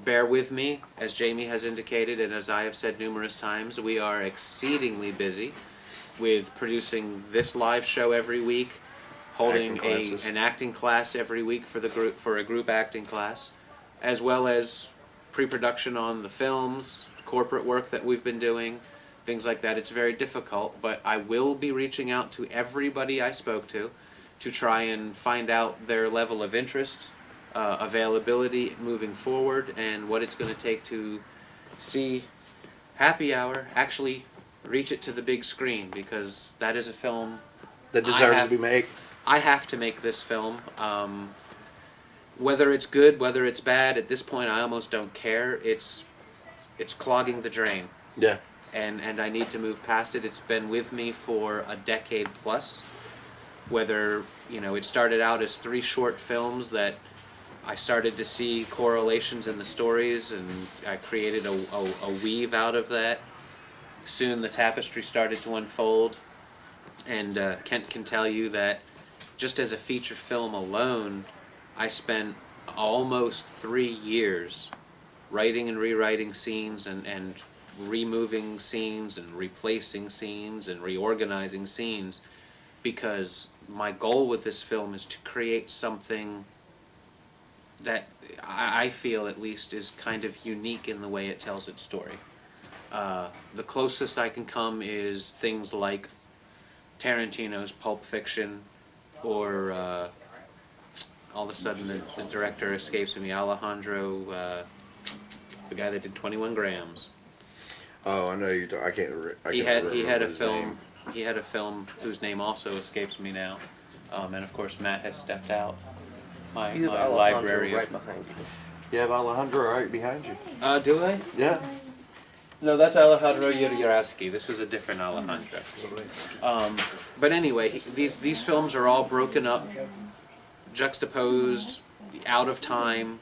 Bear with me, as Jamie has indicated and as I have said numerous times, we are exceedingly busy with producing this live show every week, holding an acting class every week for a group acting class, as well as pre-production on the films, corporate work that we've been doing, things like that. It's very difficult, but I will be reaching out to everybody I spoke to try and find out their level of interest, availability moving forward, and what it's going to take to see Happy Hour actually reach it to the big screen, because that is a film that deserves to be made. I have to make this film. Whether it's good, whether it's bad, at this point I almost don't care. It's clogging the drain. Yeah. And I need to move past it. It's been with me for a decade plus. Whether, it started out as 3 short films that I started to see correlations in the stories, and I created a weave out of that. Soon the tapestry started to unfold, and Kent can tell you that just as a feature film alone, I spent almost 3 years writing and rewriting scenes and removing scenes and replacing scenes and reorganizing scenes, because my goal with this film is to create something that I feel at least is kind of unique in the way it tells its story. The closest I can come is things like Tarantino's Pulp Fiction, or all of a sudden the director escapes me, Alejandro, the guy that did 21 Grams. Oh, I know you. I can't. He had a film. Name. He had a film whose name also escapes me now, and of course Matt has stepped out. My library. Right behind you. You have Alejandro right behind you. Do I? Yeah. No, that's Alejandro Jodorowsky. This is a different Alejandro. But anyway, these films are all broken up, juxtaposed, out of time.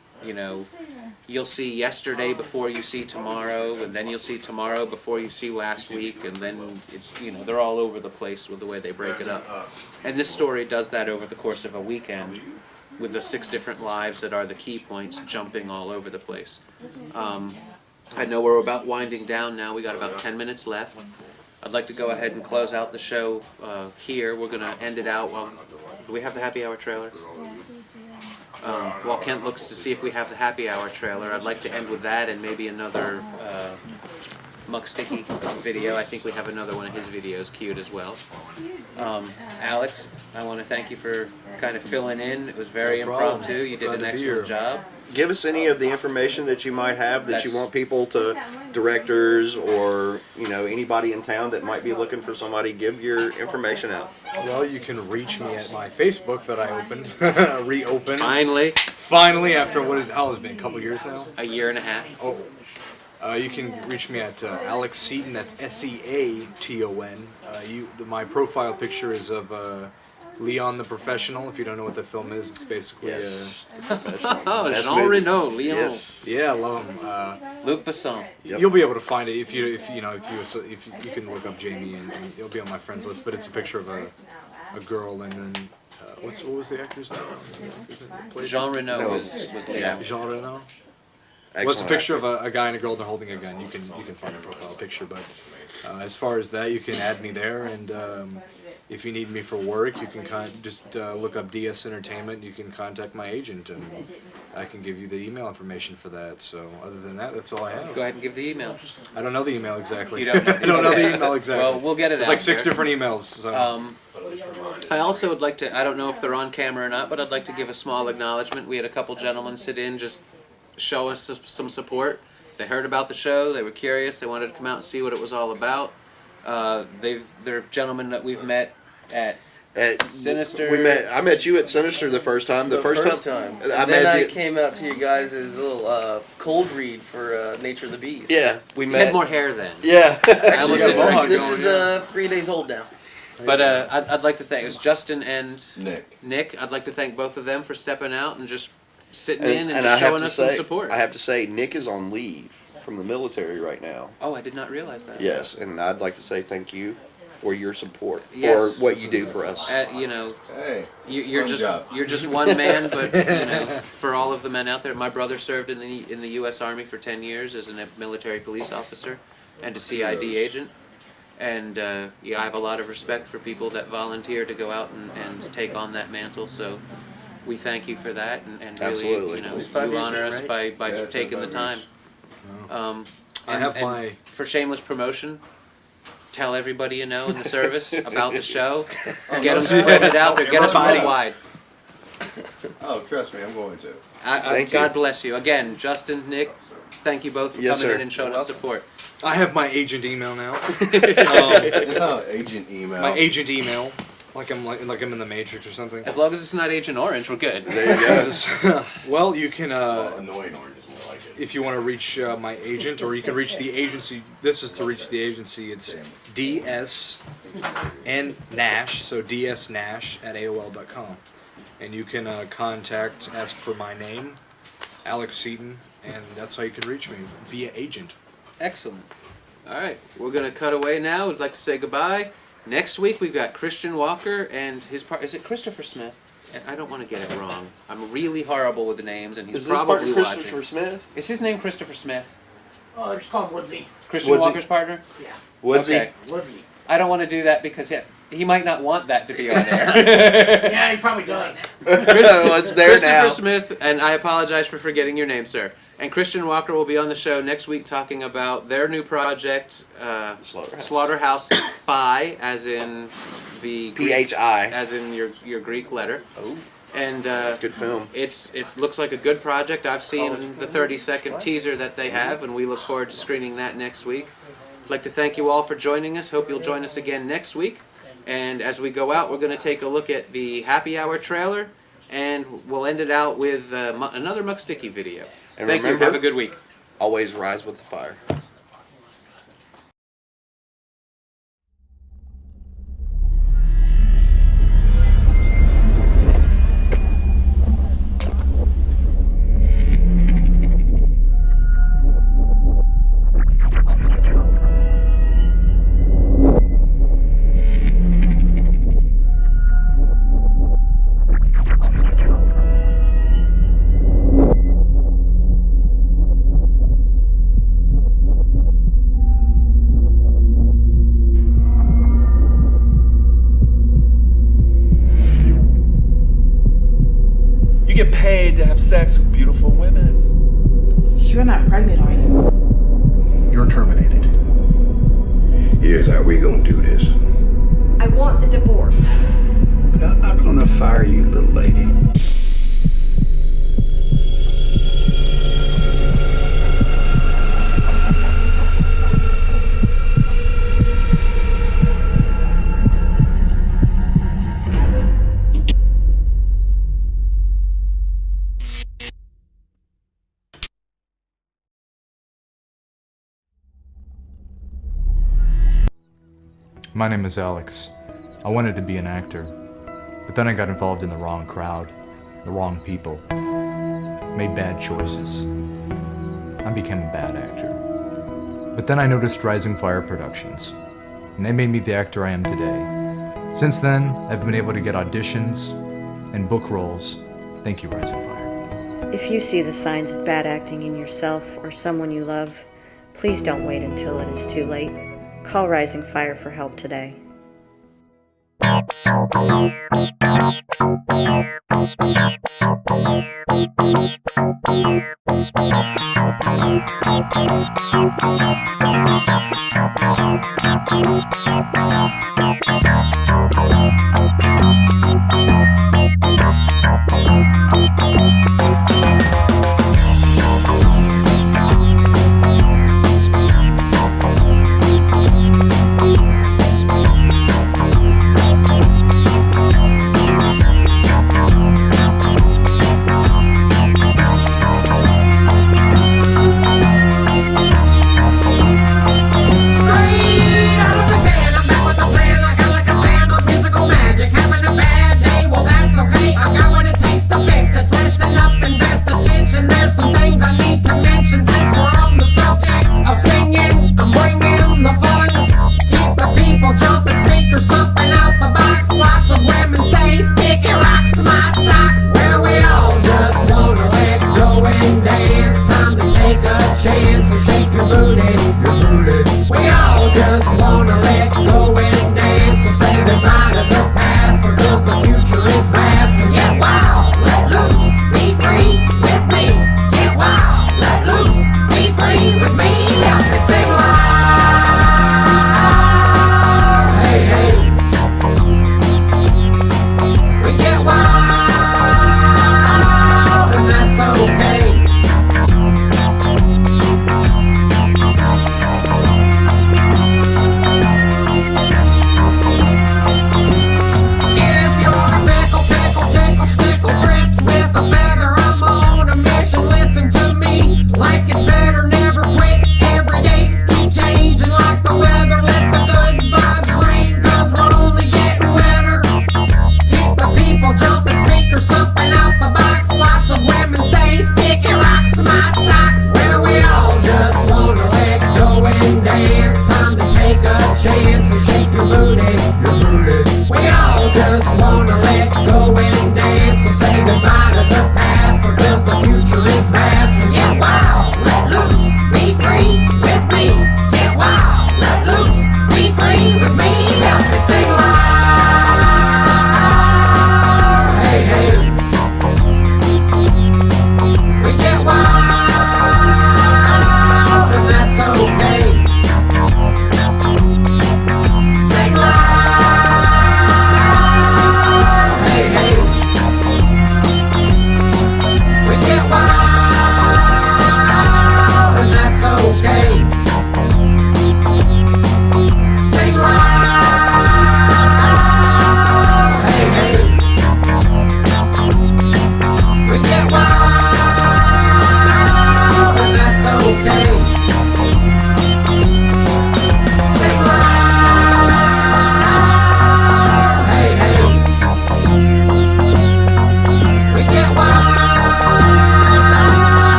You'll see yesterday before you see tomorrow, and then you'll see tomorrow before you see last week, and then it's they're all over the place with the way they break it up. And this story does that over the course of a weekend, with the 6 different lives that are the key points jumping all over the place. I know we're about winding down now. We got about 10 minutes left. I'd like to go ahead and close out the show here. We're going to end it out. Well, do we have the happy hour trailer? While Kent looks to see if we have the happy hour trailer, I'd like to end with that and maybe another Muck Sticky video. I think we have another one of his videos queued as well. Alex, I want to thank you for kind of filling in. It was very impromptu. You did an excellent job. Give us any of the information that you might have that you want people to, directors or anybody in town that might be looking for somebody. Give your information out. Well, you can reach me at my Facebook that I opened, reopened. Finally, after it's been a couple years now. A year and a half. Oh. You can reach me at Alex Seaton. That's Seaton. My profile picture is of Leon the Professional. If you don't know what the film is, it's basically oh, Jean Reno, Leon. Yes. Yeah, I love him. Luc Besson. Yep. You'll be able to find it if you can look up Jamie and it'll be on my friends list. But it's a picture of a girl and then what was the actor's name? Jean Reno was Leon. Yeah, Jean Reno. Well, it's a picture of a guy and a girl. They're holding a gun. You can find a profile picture, but as far as that, you can add me there. And if you need me for work, you can just look up DS Entertainment. You can contact my agent, and I can give you the email information for that. So other than that, that's all I have. Go ahead and give the email. I don't know the email exactly. You don't know? I don't know the email exactly. Well, we'll get it. It's out like 6 there. different emails. So. I also would like to. I don't know if they're on camera or not, but I'd like to give a small acknowledgement. We had a couple gentlemen sit in just show us some support. They heard about the show, they were curious, they wanted to come out and see what it was all about. They're gentlemen that we've met at Sinister. I met you at Sinister the first time. The first time. I came out to you guys' little cold read for Nature of the Beast. Yeah, we met. You had more hair then. Yeah. Actually, this is 3 days old now. But I'd like to thank, it was Justin and Nick. I'd like to thank both of them for stepping out and just sitting in and just showing us some support. I have to say, Nick is on leave from the military right now. Oh, I did not realize that. Yes, and I'd like to say thank you for your support, for what you do for us. You're just one man, but for all of the men out there, my brother served in the U.S. Army for 10 years as a military police officer and a CID agent. And I have a lot of respect for people that volunteer to go out and take on that mantle. So we thank you for that, and really, you honor us by taking the time. For shameless promotion, tell everybody in the service about the show. Get them spread out there. Get us worldwide. Oh, trust me, I'm going to. God bless you. Again, Justin, Nick, thank you both for coming in and showing us support. I have my agent email now. Agent email. My agent email. Like I'm in the Matrix or something. As long as it's not Agent Orange, we're good. There you go. Well, you can. Annoying Orange is more like it. If you want to reach my agent, or you can reach the agency. This is to reach the agency. It's DS and Nash. So dsnash@aol.com, and you can ask for my name, Alex Seaton, and that's how you can reach me via agent. Excellent. All right, we're gonna cut away now. We'd like to say goodbye. Next week we've got Christian Walker and his part. Is it Christopher Smith? I don't want to get it wrong. I'm really horrible with the names, and he's probably watching. Christopher Smith? Is his name Christopher Smith? Oh, just call him Woodsy. Christian Walker's partner? Yeah. Woodsy? Okay. Woodsy. I don't want to do that because he might not want that to be on there. Yeah, he probably does. It's there now. Christopher Smith, and I apologize for forgetting your name, sir. And Christian Walker will be on the show next week talking about their new project, Slaughterhouse Phi, as in the P-H-I, as in your Greek letter. Oh, and good film. It looks like a good project. I've seen the 30-second teaser that they have, and we look forward to screening that next week. I'd like to thank you all for joining us. Hope you'll join us again next week. And as we go out, we're going to take a look at the Happy Hour trailer, and we'll end it out with another Muck Sticky video. And Thank you. Have a good week. Always rise with the fire. to have sex with beautiful women. You're not pregnant, are you? You're terminated. Here's how we gonna do this. I want the divorce. But I'm not gonna fire you, little lady. My name is Alex. I wanted to be an actor, but then I got involved in the wrong crowd, the wrong people, made bad choices. I became a bad actor. But then I noticed Rising Fire Productions, and they made me the actor I am today. Since then, I've been able to get auditions and book roles. Thank you, Rising Fire. If you see the signs of bad acting in yourself or someone you love, please don't wait until it is too late. Call Rising Fire for help today. Chance